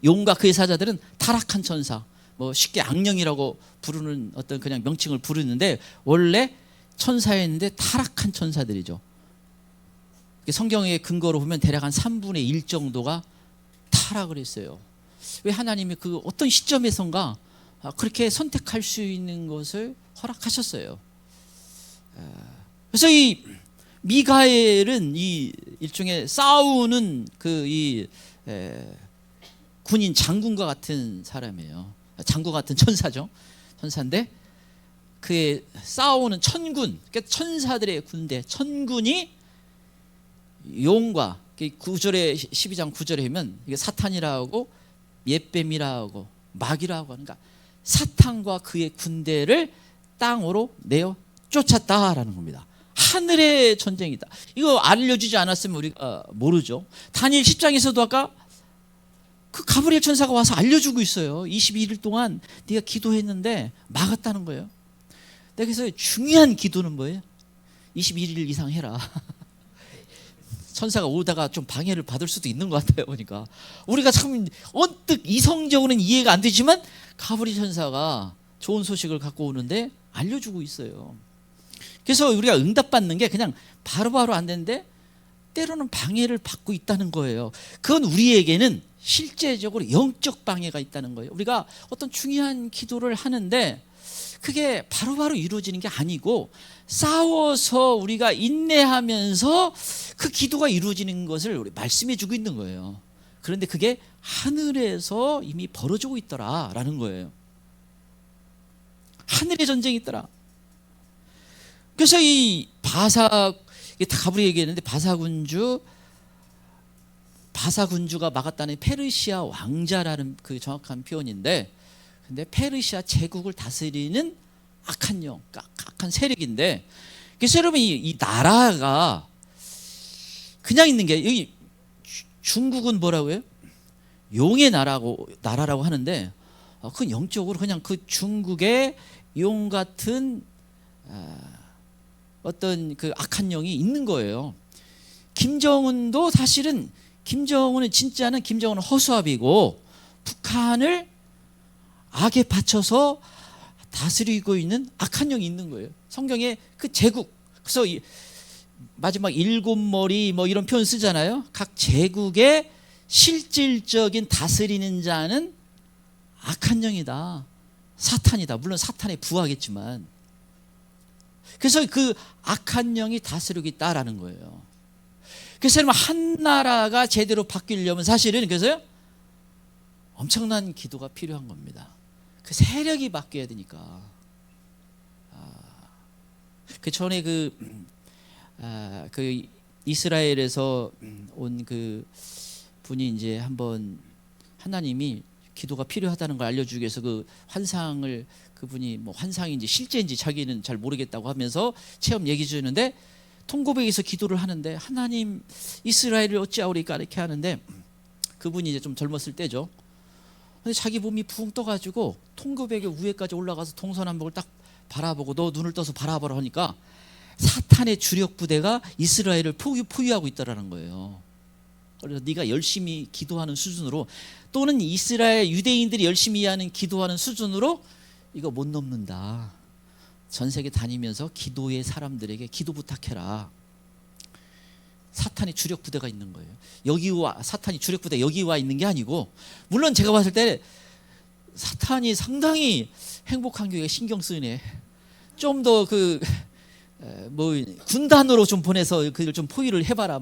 용과 그의 사자들은 타락한 천사, 뭐 쉽게 악령이라고 부르는 어떤 그냥 명칭을 부르는데 원래 천사였는데 타락한 천사들이죠. 성경의 근거로 보면 대략 한 3분의 1 정도가 타락을 했어요. 왜 하나님이 그 어떤 시점에선가 그렇게 선택할 수 있는 것을 허락하셨어요. 그래서 이 미가엘은 이 일종의 싸우는 군인 장군과 같은 사람이에요. 장군 같은 천사죠. 천사인데 그의 싸우는 천군, 그러니까 천사들의 군대, 천군이 용과 9절에 12장 9절에 하면 이게 사탄이라고 옛뱀이라고 마귀라고 하는가 사탄과 그의 군대를 땅으로 내어 쫓았다라는 겁니다. 하늘의 전쟁이다. 이거 알려주지 않았으면 우리가 모르죠. 다니엘 10장에서도 아까 그 가브리엘 천사가 와서 알려주고 있어요. 22일 동안 네가 기도했는데 막았다는 거예요. 그래서 중요한 기도는 뭐예요? 21일 이상 해라. 천사가 오다가 좀 방해를 받을 수도 있는 것 같아요. 보니까 우리가 참 언뜻 이성적으로는 이해가 안 되지만 가브리엘 천사가 좋은 소식을 갖고 오는데 알려주고 있어요. 그래서 우리가 응답받는 게 그냥 바로바로 안 되는데 때로는 방해를 받고 있다는 거예요. 그건 우리에게는 실제적으로 영적 방해가 있다는 거예요. 우리가 어떤 중요한 기도를 하는데 그게 바로바로 이루어지는 게 아니고 싸워서 우리가 인내하면서 그 기도가 이루어지는 것을 우리 말씀해 주고 있는 거예요. 그런데 그게 하늘에서 이미 벌어지고 있더라라는 거예요. 하늘의 전쟁이 있더라. 그래서 이 바사, 가브리 얘기했는데 바사군주가 막았다는 페르시아 왕자라는 그 정확한 표현인데, 근데 페르시아 제국을 다스리는 악한 영, 악한 세력인데, 그래서 여러분 이 나라가 그냥 있는 게, 여기 중국은 뭐라고 해요? 용의 나라라고 하는데, 그 영적으로 그냥 그 중국의 용 같은 어떤 그 악한 영이 있는 거예요. 김정은도 사실은, 진짜는 김정은은 허수아비고 북한을 악에 받쳐서 다스리고 있는 악한 영이 있는 거예요. 성경에 그 제국, 그래서 마지막 일곱 머리 뭐 이런 표현 쓰잖아요. 각 제국의 실질적인 다스리는 자는 악한 영이다, 사탄이다. 물론 사탄의 부하겠지만, 그래서 그 악한 영이 다스리고 있다라는 거예요. 그래서 한 나라가 제대로 바뀌려면 사실은 그래서요 엄청난 기도가 필요한 겁니다. 그 세력이 바뀌어야 되니까. 그 전에 그 이스라엘에서 온 그 분이 이제 한번 하나님이 기도가 필요하다는 걸 알려주기 위해서 그 환상을, 그분이 뭐 환상인지 실제인지 자기는 잘 모르겠다고 하면서 체험 얘기 주는데, 통고백에서 기도를 하는데 하나님 이스라엘을 어찌하오리까 이렇게 하는데, 그분이 이제 좀 젊었을 때죠. 근데 자기 몸이 붕 떠가지고 통고백의 위에까지 올라가서 동서남북을 딱 바라보고, 너 눈을 떠서 바라보라 하니까 사탄의 주력 부대가 이스라엘을 포위하고 있다라는 거예요. 그래서 네가 열심히 기도하는 수준으로, 또는 이스라엘 유대인들이 열심히 하는 기도하는 수준으로 이거 못 넘는다. 전 세계 다니면서 기도의 사람들에게 기도 부탁해라. 사탄의 주력 부대가 있는 거예요. 사탄이 주력 부대 여기 와 있는 게 아니고, 물론 제가 봤을 때 사탄이 상당히 행복한 교회에 신경 쓰네. 좀 더 군단으로 좀 보내서 그걸 좀 포위를 해봐라.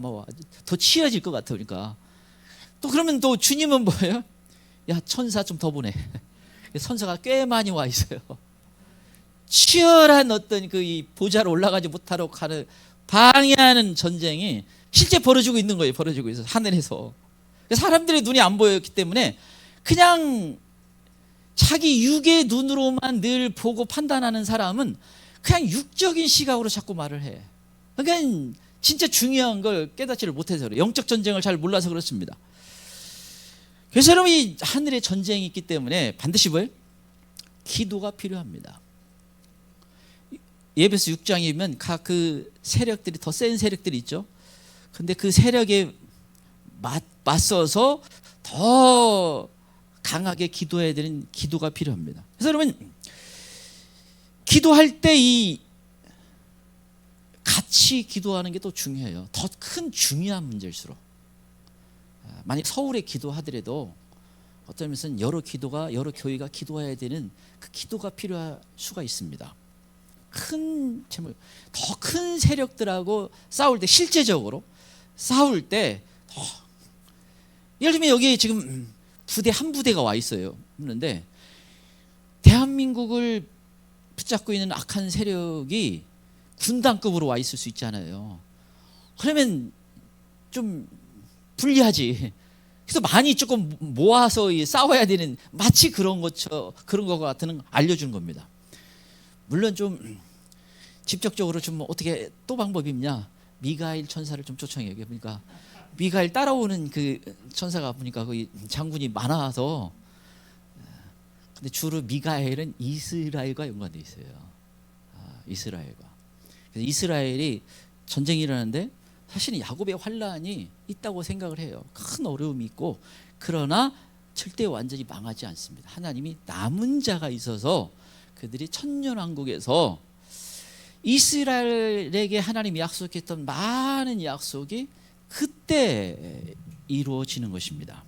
더 치여질 것 같아. 그러니까 또 그러면 또 주님은 뭐예요? 야, 천사 좀 더 보내. 선사가 꽤 많이 와 있어요. 치열한 어떤 이 보좌로 올라가지 못하도록 하는, 방해하는 전쟁이 실제 벌어지고 있는 거예요. 벌어지고 있어서 하늘에서. 사람들의 눈이 안 보였기 때문에 그냥 자기 육의 눈으로만 늘 보고 판단하는 사람은 그냥 육적인 시각으로 자꾸 말을 해. 그러니까 진짜 중요한 걸 깨닫지를 못해서 그래요. 영적 전쟁을 잘 몰라서 그렇습니다. 그래서 여러분, 이 하늘의 전쟁이 있기 때문에 반드시 뭐예요? 기도가 필요합니다. 에베소 6장에 보면 각 그 세력들이, 더 센 세력들이 있죠. 근데 그 세력에 맞서서 더 강하게 기도해야 되는 기도가 필요합니다. 그래서 여러분, 기도할 때 같이 기도하는 게 또 중요해요. 더 큰 중요한 문제일수록. 만약 서울에 기도하더라도 어떤 면에서는 여러 교회가 기도해야 되는 그 기도가 필요할 수가 있습니다. 더 큰 세력들하고 싸울 때, 실제적으로 싸울 때 예를 들면 여기 지금 한 부대가 와 있어요. 그런데 대한민국을 붙잡고 있는 악한 세력이 군단급으로 와 있을 수 있잖아요. 그러면 좀 불리하지. 그래서 많이 조금 모아서 싸워야 되는, 마치 그런 것 같은 알려주는 겁니다. 물론 좀 직접적으로 좀 어떻게 또 방법이 있냐? 미가엘 천사를 좀 초청해요. 그러니까 미가엘 따라오는 그 천사가 보니까 거기 장군이 많아서, 근데 주로 미가엘은 이스라엘과 연관되어 있어요. 이스라엘과. 그래서 이스라엘이 전쟁이 일어나는데 사실은 야곱의 환란이 있다고 생각을 해요. 큰 어려움이 있고, 그러나 절대 완전히 망하지 않습니다. 하나님이 남은 자가 있어서 그들이 천년왕국에서 이스라엘에게 하나님이 약속했던 많은 약속이 그때 이루어지는 것입니다.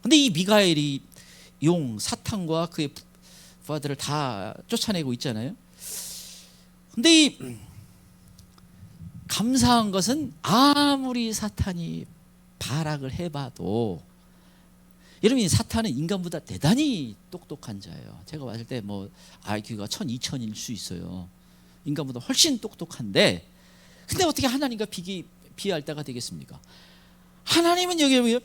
그런데 이 미가엘이 사탄과 그의 부하들을 다 쫓아내고 있잖아요. 그런데 감사한 것은, 아무리 사탄이 발악을 해봐도, 여러분 사탄은 인간보다 대단히 똑똑한 자예요. 제가 봤을 때 뭐 IQ가 1000, 2000일 수 있어요. 인간보다 훨씬 똑똑한데, 근데 어떻게 하나님과 비교할 때가 되겠습니까? 하나님은 여기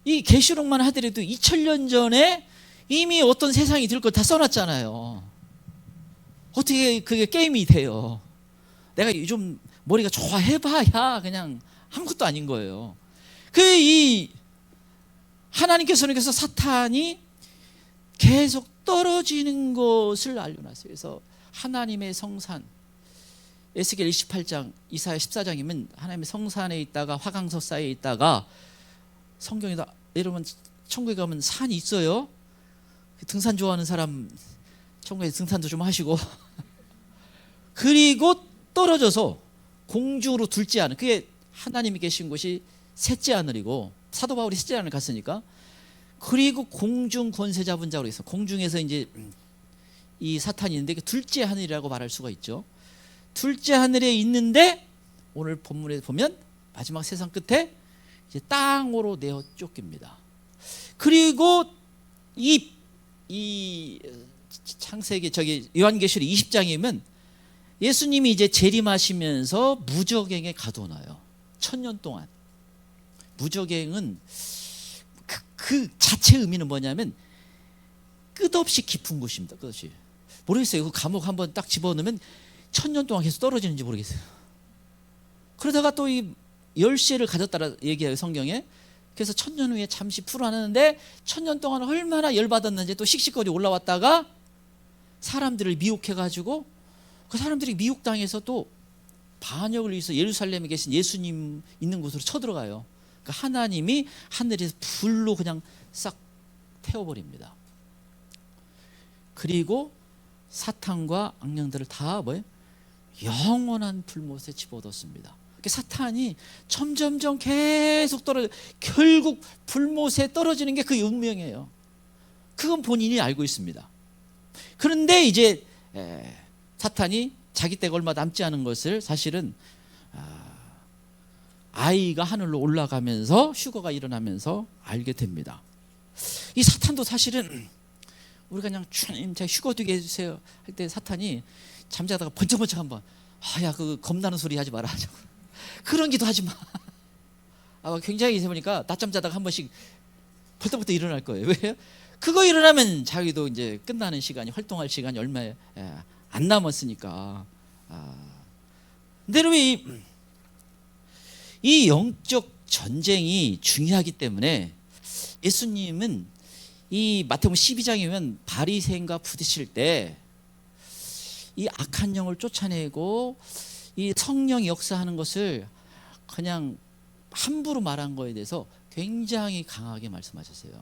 이 계시록만 하더라도 2000년 전에 이미 어떤 세상이 될 걸 다 써놨잖아요. 어떻게 그게 게임이 돼요? 내가 요즘 머리가 좋아해봐야 그냥 아무것도 아닌 거예요. 이 하나님께서는 그래서 사탄이 계속 떨어지는 것을 알려놨어요. 그래서 하나님의 성산, 에스겔 28장, 이사야 14장이면 하나님의 성산에 있다가 화강석 사이에 있다가, 성경에다 여러분 천국에 가면 산이 있어요. 등산 좋아하는 사람 천국에 등산도 좀 하시고 그리고 떨어져서 공중으로 둘째 하늘, 그게 하나님이 계신 곳이 셋째 하늘이고, 사도 바울이 셋째 하늘 갔으니까. 그리고 공중 권세 잡은 자로 있어. 공중에서 이제 이 사탄이 있는데 둘째 하늘이라고 말할 수가 있죠. 둘째 하늘에 있는데 오늘 본문에 보면 마지막 세상 끝에 이제 땅으로 내어 쫓깁니다. 그리고 이 창세기 요한계시록 20장이면 예수님이 이제 재림하시면서 무저갱에 가둬놔요. 1000년 동안. 무저갱은 그 자체 의미는 뭐냐면 끝없이 깊은 곳입니다. 끝없이. 모르겠어요. 그 감옥 한번 딱 집어넣으면 1000년 동안 계속 떨어지는지 모르겠어요. 그러다가 또 이 열쇠를 가졌다라 얘기해요, 성경에. 그래서 1000년 후에 잠시 풀어내는데 1000년 동안 얼마나 열받았는지 또 씩씩거리 올라왔다가 사람들을 미혹해가지고 그 사람들이 미혹당해서 또 반역을 위해서 예루살렘에 계신 예수님 있는 곳으로 쳐들어가요. 그러니까 하나님이 하늘에서 불로 그냥 싹 태워버립니다. 그리고 사탄과 악령들을 다 영원한 불못에 집어넣습니다. 그러니까 사탄이 점점점 계속 결국 불못에 떨어지는 게 그 운명이에요. 그건 본인이 알고 있습니다. 그런데 이제 사탄이 자기 때가 얼마 남지 않은 것을 사실은 아이가 하늘로 올라가면서 휴거가 일어나면서 알게 됩니다. 이 사탄도 사실은 우리가 그냥 주님 제가 휴거되게 해주세요 할 때 사탄이 잠자다가 번쩍번쩍 한번 야 그 겁나는 소리 하지 마라 그런 기도 하지 마. 굉장히 보니까 낮잠 자다가 한 번씩 벌떡벌떡 일어날 거예요. 왜요? 그거 일어나면 자기도 이제 끝나는 시간이, 활동할 시간이 얼마 안 남았으니까. 근데 여러분 이 영적 전쟁이 중요하기 때문에 예수님은 이 마태복음 12장이면 바리새인과 부딪힐 때 이 악한 영을 쫓아내고 이 성령이 역사하는 것을 그냥 함부로 말한 거에 대해서 굉장히 강하게 말씀하셨어요.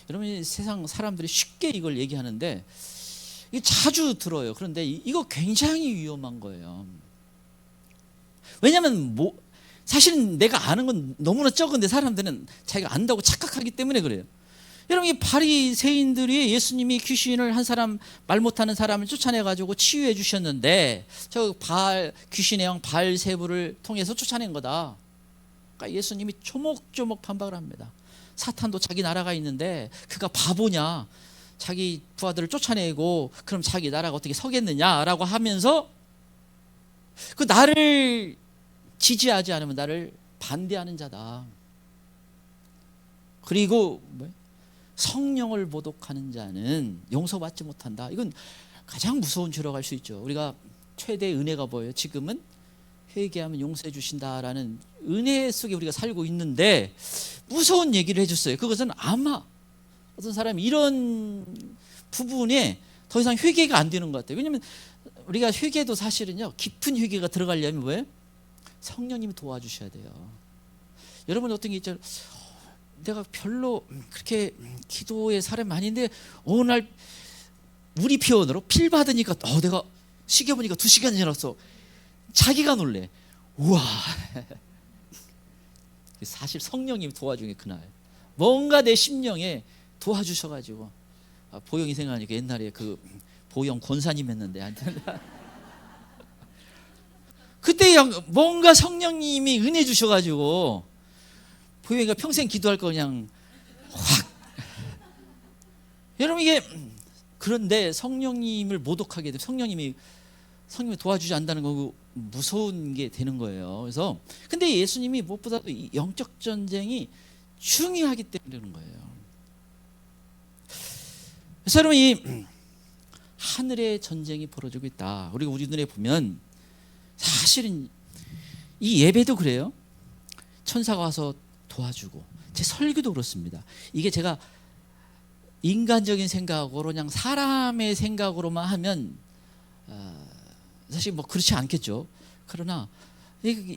여러분 세상 사람들이 쉽게 이걸 얘기하는데 이게 자주 들어요. 그런데 이거 굉장히 위험한 거예요. 왜냐하면 사실은 내가 아는 건 너무나 적은데 사람들은 자기가 안다고 착각하기 때문에 그래요. 여러분 이 바리새인들이 예수님이 귀신을 한 사람, 말 못하는 사람을 쫓아내가지고 치유해 주셨는데 저 귀신의 영 바알세부를 통해서 쫓아낸 거다. 그러니까 예수님이 조목조목 반박을 합니다. 사탄도 자기 나라가 있는데 그가 바보냐, 자기 부하들을 쫓아내고 그럼 자기 나라가 어떻게 서겠느냐라고 하면서 그 나를 지지하지 않으면 나를 반대하는 자다. 그리고 성령을 모독하는 자는 용서받지 못한다. 이건 가장 무서운 죄로 갈 수 있죠. 우리가 최대의 은혜가 뭐예요? 지금은 회개하면 용서해 주신다라는 은혜 속에 우리가 살고 있는데 무서운 얘기를 해줬어요. 그것은 아마 어떤 사람이 이런 부분에 더 이상 회개가 안 되는 것 같아요. 왜냐하면 우리가 회개도 사실은요, 깊은 회개가 들어가려면 뭐예요? 성령님이 도와주셔야 돼요. 여러분 어떤 게 있죠? 내가 별로 그렇게 기도의 사람이 아닌데 어느 날 우리 표현으로 필 받으니까 내가 시계 보니까 2시간이 지났어. 자기가 놀래. 우와. 사실 성령님이 도와준 게 그날 뭔가 내 심령에 도와주셔가지고 보영이 생각하니까 옛날에 그 보영 권사님 했는데 그때 뭔가 성령님이 은혜 주셔가지고 보이가 평생 기도할 거 그냥 확. 여러분 이게 그런데 성령님을 모독하게 되면 성령님이 도와주지 않는다는 거고 무서운 게 되는 거예요. 그래서 근데 예수님이 무엇보다도 이 영적 전쟁이 중요하기 때문에 그런 거예요. 그래서 여러분 이 하늘의 전쟁이 벌어지고 있다. 우리가 우리 눈에 보면 사실은 이 예배도 그래요. 천사가 와서 도와주고 제 설교도 그렇습니다. 이게 제가 인간적인 생각으로 그냥 사람의 생각으로만 하면 사실 뭐 그렇지 않겠죠. 그러나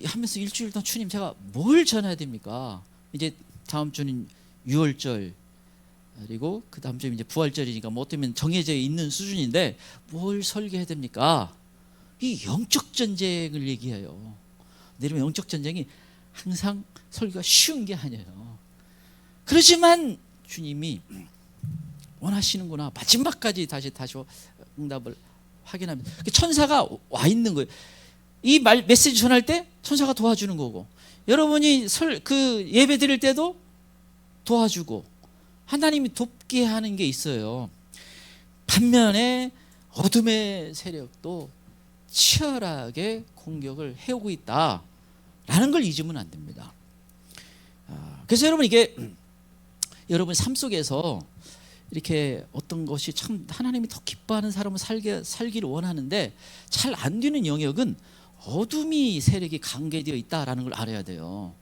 하면서 일주일 동안 주님 제가 뭘 전해야 됩니까? 이제 다음 주는 6월절 그리고 그 다음 주에 이제 부활절이니까 뭐 어쩌면 정해져 있는 수준인데 뭘 설계해야 됩니까? 이 영적 전쟁을 얘기해요. 내리면 영적 전쟁이 항상 설교가 쉬운 게 아니에요. 그렇지만 주님이 원하시는구나. 마지막까지 다시 응답을 확인합니다. 천사가 와 있는 거예요. 이 메시지 전할 때 천사가 도와주는 거고, 여러분이 그 예배 드릴 때도 도와주고 하나님이 돕게 하는 게 있어요. 반면에 어둠의 세력도 치열하게 공격을 해오고 있다라는 걸 잊으면 안 됩니다. 그래서 여러분 이게 여러분 삶 속에서 이렇게 어떤 것이 참 하나님이 더 기뻐하는 사람을 살기를 원하는데 잘 안 되는 영역은 어둠이 세력이 관계되어 있다라는 걸 알아야 돼요.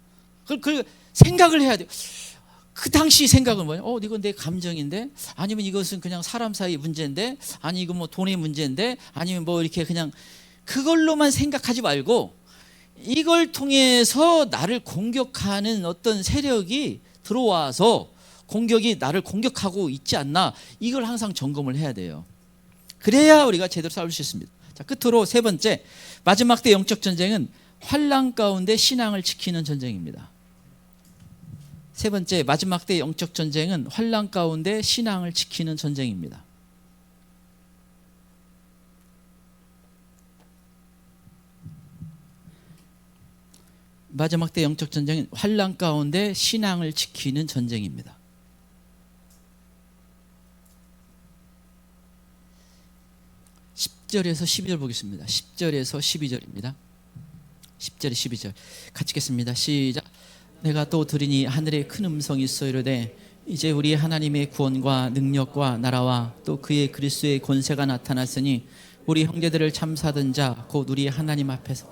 그걸 생각을 해야 돼요. 그 당시 생각은 뭐예요? 이건 내 감정인데, 아니면 이것은 그냥 사람 사이 문제인데, 아니 이건 뭐 돈의 문제인데, 아니면 뭐 이렇게 그냥 그걸로만 생각하지 말고 이걸 통해서 나를 공격하는 어떤 세력이 들어와서 공격이 나를 공격하고 있지 않나, 이걸 항상 점검을 해야 돼요. 그래야 우리가 제대로 싸울 수 있습니다. 자, 끝으로 세 번째, 마지막 때 영적 전쟁은 환난 가운데 신앙을 지키는 전쟁입니다. 세 번째, 마지막 때 영적 전쟁은 환난 가운데 신앙을 지키는 전쟁입니다. '마지막 때 영적 전쟁은 환난 가운데 신앙을 지키는 전쟁입니다. 10절에서 12절 보겠습니다. 10절에서 12절입니다. 10절에 12절 같이 읽겠습니다. 시작. 내가 또 들으니 하늘에 큰 음성이 있어 이르되 이제 우리 하나님의 구원과 능력과 나라와 또 그의 그리스도의 권세가 나타났으니 우리 형제들을 참사하던 자 곧 우리 하나님 앞에서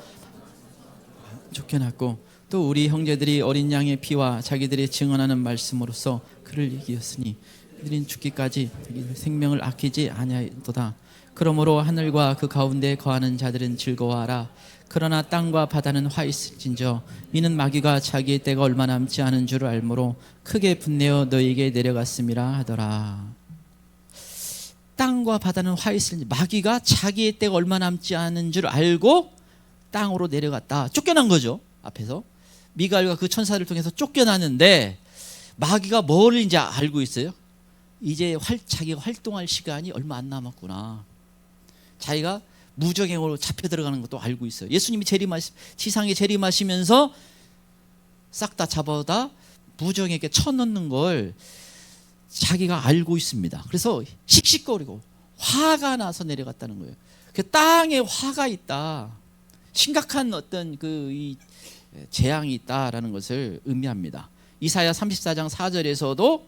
쫓겨났고 또 우리 형제들이 어린 양의 피와 자기들이 증언하는 말씀으로써 그를 이기었으니 그들은 죽기까지 생명을 아끼지 아니하도다. 그러므로 하늘과 그 가운데 거하는 자들은 즐거워하라. 그러나 땅과 바다는 화 있을진저 이는 마귀가 자기의 때가 얼마 남지 않은 줄 알므로 크게 분내어 너희에게 내려갔음이라 하더라. 땅과 바다는 화 있을진저, 마귀가 자기의 때가 얼마 남지 않은 줄 알고 땅으로 내려갔다. 쫓겨난 거죠. 앞에서 미가엘과 그 천사를 통해서 쫓겨났는데 마귀가 뭐를 이제 알고 있어요? 이제 자기가 활동할 시간이 얼마 안 남았구나. 자기가 무적행으로 잡혀 들어가는 것도 알고 있어요. 예수님이 지상에 재림하시면서 싹 다 잡아다 무적에게 쳐넣는 걸 자기가 알고 있습니다. 그래서 씩씩거리고 화가 나서 내려갔다는 거예요. 그 땅에 화가 있다. 심각한 어떤 이 재앙이 있다라는 것을 의미합니다. 이사야 34장 4절에서도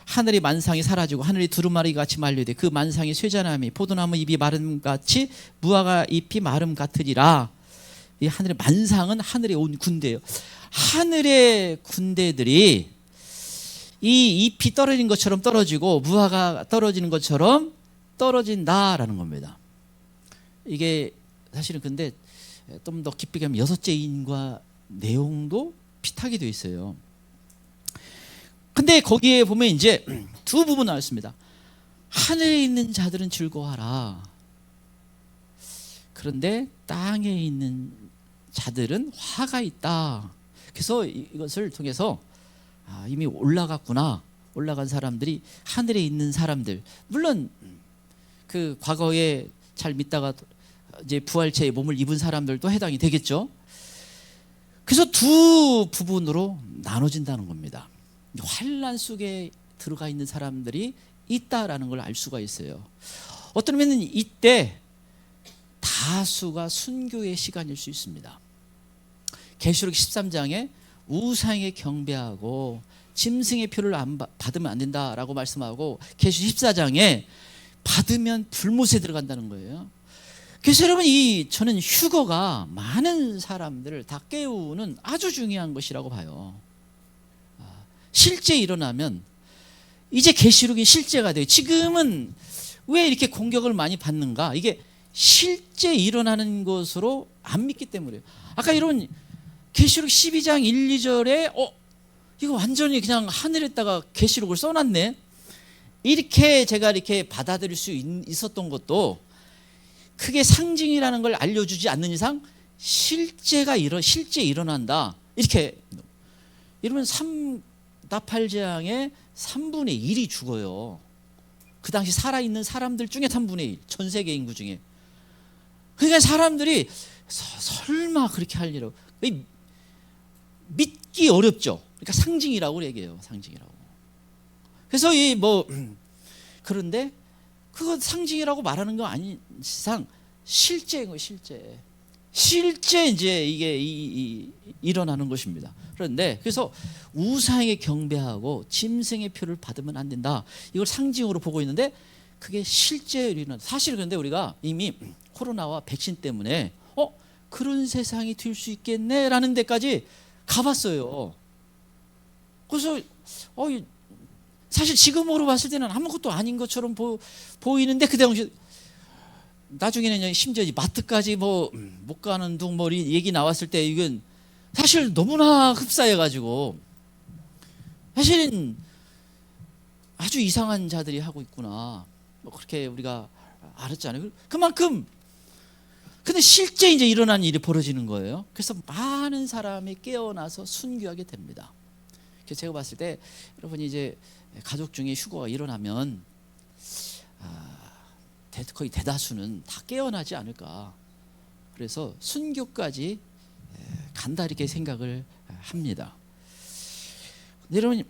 하늘의 만상이 사라지고 하늘이 두루마리 같이 말리되 그 만상이 쇠잔함이 포도나무 잎이 마름 같이 무화과 잎이 마름 같으리라. 이 하늘의 만상은 하늘에 온 군대예요. 하늘의 군대들이 이 잎이 떨어진 것처럼 떨어지고 무화과가 떨어지는 것처럼 떨어진다라는 겁니다. 이게 사실은 근데 좀 더 깊게 가면 6째 인과 내용도 비슷하게 되어 있어요. 근데 거기에 보면 이제 두 부분 나왔습니다. 하늘에 있는 자들은 즐거워하라. 그런데 땅에 있는 자들은 화가 있다. 그래서 이것을 통해서 이미 올라갔구나. 올라간 사람들이 하늘에 있는 사람들. 물론 그 과거에 잘 믿다가 이제 부활체의 몸을 입은 사람들도 해당이 되겠죠. 그래서 두 부분으로 나눠진다는 겁니다. 환난 속에 들어가 있는 사람들이 있다라는 걸 알 수가 있어요. 어떤 면은 이때 다수가 순교의 시간일 수 있습니다. 계시록 13장에 우상에 경배하고 짐승의 표를 받으면 안 된다라고 말씀하고, 계시록 14장에 받으면 불못에 들어간다는 거예요. 그래서 여러분, 저는 휴거가 많은 사람들을 다 깨우는 아주 중요한 것이라고 봐요. 실제 일어나면 이제 계시록이 실제가 돼요. 지금은 왜 이렇게 공격을 많이 받는가? 이게 실제 일어나는 것으로 안 믿기 때문이에요. 아까 이런 계시록 12장 1, 2절에 이거 완전히 그냥 하늘에다가 계시록을 써놨네, 이렇게 제가 이렇게 받아들일 수 있었던 것도 크게 상징이라는 걸 알려주지 않는 이상 실제 일어난다, 이렇게. 이러면 나팔재앙의 3분의 1이 죽어요. 그 당시 살아있는 사람들 중에 3분의 1, 전 세계 인구 중에. 그러니까 사람들이 설마 그렇게 할 일이라고 믿기 어렵죠. 그러니까 상징이라고 얘기해요. 상징이라고. 그래서 그런데 그거 상징이라고 말하는 거 아닌 이상 실제인 거예요. 실제 이제 이게 일어나는 것입니다. 그런데 그래서 우상에 경배하고 짐승의 표를 받으면 안 된다, 이걸 상징으로 보고 있는데 그게 실제 일어난다. 사실 그런데 우리가 이미 코로나와 백신 때문에 그런 세상이 될 수 있겠네라는 데까지 가봤어요. 그래서 사실 지금으로 봤을 때는 아무것도 아닌 것처럼 보이는데, 그 당시 나중에는 심지어 마트까지 못 가는 둥 얘기 나왔을 때 이건 사실 너무나 흡사해가지고 사실은 아주 이상한 자들이 하고 있구나, 그렇게 우리가 알았잖아요. 그만큼 근데 실제 이제 일어난 일이 벌어지는 거예요. 그래서 많은 사람이 깨어나서 순교하게 됩니다. 그래서 제가 봤을 때 여러분이 이제 가족 중에 휴거가 일어나면 거의 대다수는 다 깨어나지 않을까. 그래서 순교까지 간다, 이렇게 생각을 합니다. 여러분,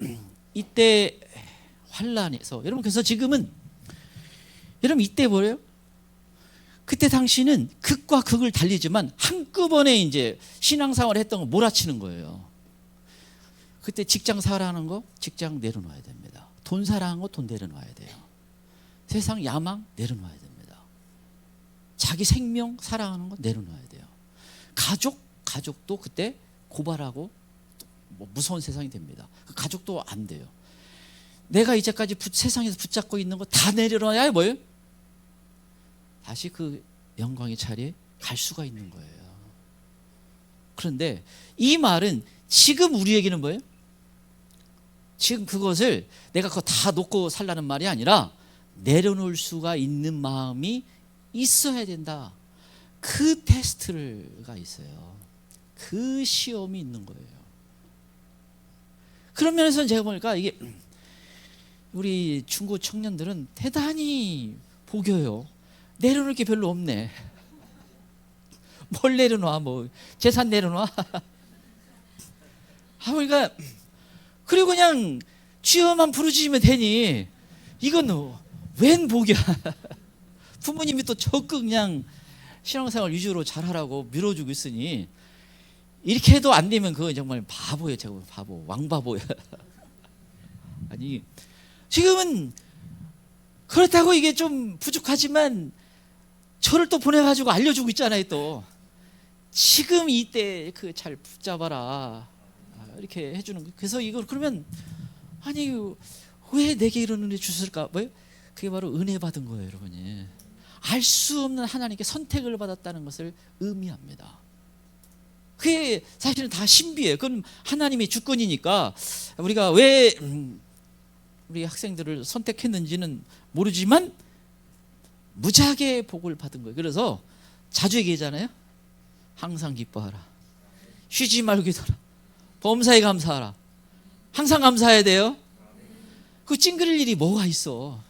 이때 환란에서 여러분, 그래서 지금은 여러분 이때 뭐예요? 그때 당시는 극과 극을 달리지만 한꺼번에 이제 신앙생활을 했던 거 몰아치는 거예요. 그때 직장 사랑하는 거 직장 내려놔야 됩니다. 돈 사랑하는 거 돈 내려놔야 돼요. 세상 야망 내려놔야 됩니다. 자기 생명 사랑하는 거 내려놔야 돼요. 가족도 그때 고발하고 무서운 세상이 됩니다. 가족도 안 돼요. 내가 이제까지 세상에서 붙잡고 있는 거 다 내려놔야 뭐예요? 다시 그 영광의 자리에 갈 수가 있는 거예요. 그런데 이 말은 지금 우리에게는 뭐예요? 지금 그것을 내가 그거 다 놓고 살라는 말이 아니라 내려놓을 수가 있는 마음이 있어야 된다. 그 테스트가 있어요. 그 시험이 있는 거예요. 그런 면에서 제가 보니까 이게 우리 중고 청년들은 대단히 복여요. 내려놓을 게 별로 없네. 뭘 내려놔? 재산 내려놔? 그러니까 그리고 그냥 주여만 부르짖으면 되니 이건 웬 복이야. 부모님이 또 적극 그냥 신앙생활 위주로 잘하라고 밀어주고 있으니 이렇게 해도 안 되면 그건 정말 바보예요. 제가 바보, 왕바보야. 아니 지금은 그렇다고 이게 좀 부족하지만 저를 또 보내가지고 알려주고 있잖아요. 또 지금 이때 그 잘 붙잡아라 이렇게 해주는 거예요. 그래서 이걸 그러면 아니 왜 내게 이런 은혜 주실까? 뭐예요? 그게 바로 은혜 받은 거예요, 여러분이. 알 수 없는 하나님께 선택을 받았다는 것을 의미합니다. 그게 사실은 다 신비예요. 그건 하나님의 주권이니까 우리가 왜 우리 학생들을 선택했는지는 모르지만 무지하게 복을 받은 거예요. 그래서 자주 얘기하잖아요. 항상 기뻐하라. 쉬지 말고 기도하라. 범사에 감사하라. 항상 감사해야 돼요. 그 찡그릴 일이 뭐가 있어.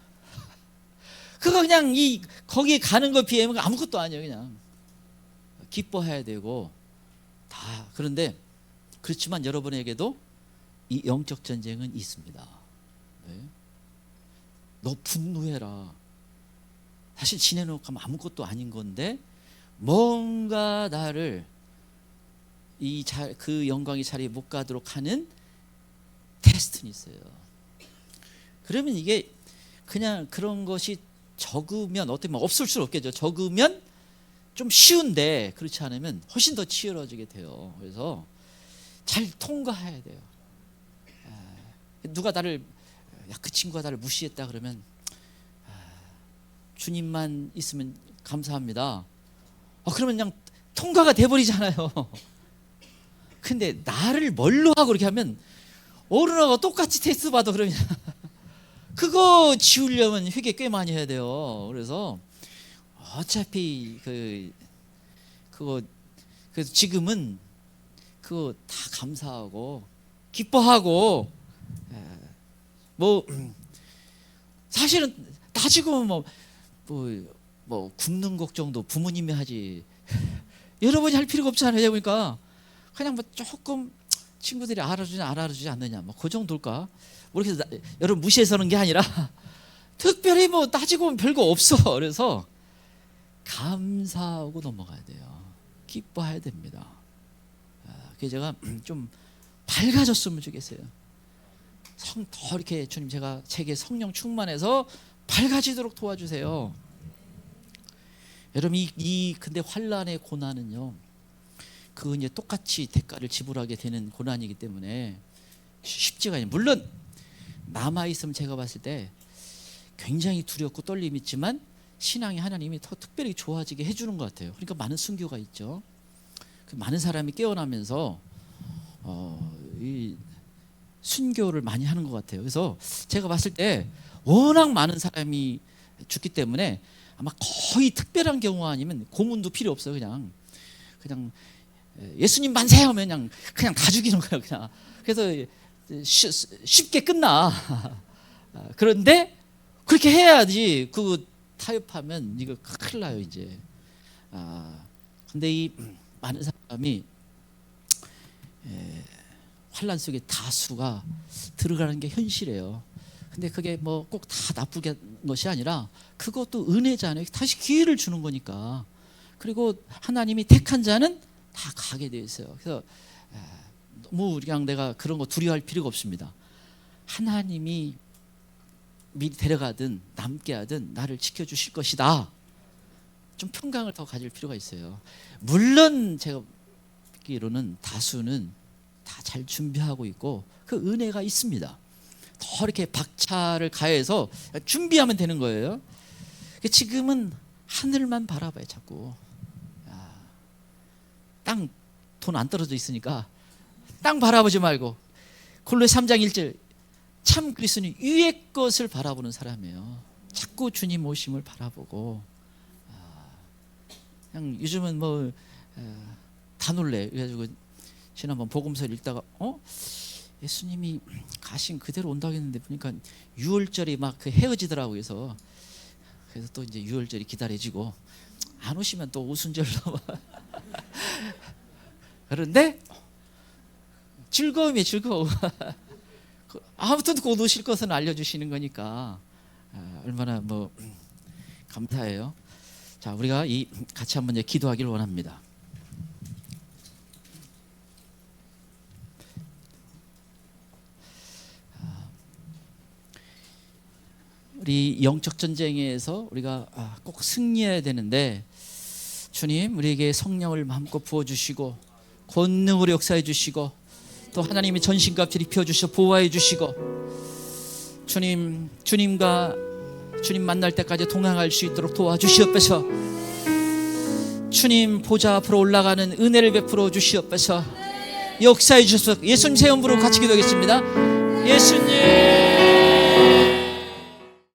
그거 그냥 거기에 가는 거 비하면 아무것도 아니에요. 그냥 기뻐해야 되고 다. 그런데 그렇지만 여러분에게도 이 영적 전쟁은 있습니다. 네. 너 분노해라. 사실 지내놓고 하면 아무것도 아닌 건데 뭔가 나를 그 영광의 자리에 못 가도록 하는 테스트는 있어요. 그러면 이게 그냥 그런 것이 적으면 어떻게 보면 없을 수 없겠죠. 적으면 좀 쉬운데 그렇지 않으면 훨씬 더 치열어지게 돼요. 그래서 잘 통과해야 돼요. 누가 나를 그 친구가 나를 무시했다 그러면 주님만 있으면 감사합니다. 그러면 그냥 통과가 돼버리잖아요. 근데 나를 뭘로 하고 그렇게 하면 어른하고 똑같이 테스트 받아 그러면 그거 지우려면 회개 꽤 많이 해야 돼요. 그래서 어차피 그거 그래서 지금은 그거 다 감사하고 기뻐하고 뭐 사실은 따지고 뭐 굽는 곡 정도 부모님이 하지 여러분이 할 필요가 없잖아요. 그러니까 그냥 뭐 조금 친구들이 알아주지 안 알아주지 않느냐 뭐 그 정도일까. 모르겠어. 여러분 무시해서는 게 아니라 특별히 뭐 따지고 보면 별거 없어. 그래서 감사하고 넘어가야 돼요. 기뻐해야 됩니다. 그래서 제가 좀 밝아졌으면 좋겠어요. 더 이렇게 주님 제게 성령 충만해서 밝아지도록 도와주세요. 여러분 근데 환난의 고난은요, 그 이제 똑같이 대가를 지불하게 되는 고난이기 때문에 쉽지가 않아요. 물론 남아 있으면 제가 봤을 때 굉장히 두렵고 떨림이 있지만 신앙이 하나님이 더 특별히 좋아지게 해주는 것 같아요. 그러니까 많은 순교가 있죠. 많은 사람이 깨어나면서 이 순교를 많이 하는 것 같아요. 그래서 제가 봤을 때 워낙 많은 사람이 죽기 때문에 아마 거의 특별한 경우 아니면 고문도 필요 없어요. 그냥 예수님 만세 하면 그냥 다 죽이는 거예요. 그냥. 그래서 쉽게 끝나. 그런데 그렇게 해야지. 그거 타협하면 이거 큰일 나요 이제. 근데 이 많은 사람이 환난 속에 다수가 들어가는 게 현실이에요. 근데 그게 뭐 꼭 다 나쁘게 것이 아니라 그것도 은혜잖아요. 다시 기회를 주는 거니까. 그리고 하나님이 택한 자는 다 가게 되어 있어요. 그래서 너무 그냥 내가 그런 거 두려워할 필요가 없습니다. 하나님이 미리 데려가든 남게 하든 나를 지켜주실 것이다. 좀 평강을 더 가질 필요가 있어요. 물론 제가 듣기로는 다수는 다 잘 준비하고 있고 그 은혜가 있습니다. 더 이렇게 박차를 가해서 준비하면 되는 거예요. 지금은 하늘만 바라봐요. 자꾸 땅 돈 안 떨어져 있으니까 땅 바라보지 말고 골로새 3장 1절 참 그리스도는 위의 것을 바라보는 사람이에요. 자꾸 주님 오심을 바라보고 그냥 요즘은 뭐 다 놀래. 그래가지고 지난번 복음서를 읽다가 예수님이 가신 그대로 온다고 했는데 보니까 6월절이 막 그 헤어지더라고. 그래서 또 이제 6월절이 기다려지고 안 오시면 또 오순절로 그런데 즐거움이 즐거워. 아무튼 곧 오실 것은 알려주시는 거니까 얼마나 뭐 감사해요. 자, 우리가 같이 한번 기도하기를 원합니다. 우리 영적 전쟁에서 우리가 꼭 승리해야 되는데 주님 우리에게 성령을 마음껏 부어주시고 권능으로 역사해 주시고 또 하나님이 전신갑주를 입혀주셔 보호해 주시고 주님과 주님 만날 때까지 동행할 수 있도록 도와주시옵소서. 주님 보좌 앞으로 올라가는 은혜를 베풀어 주시옵소서. 역사해 주셔서 예수님 새 이름으로 같이 기도하겠습니다. 예수님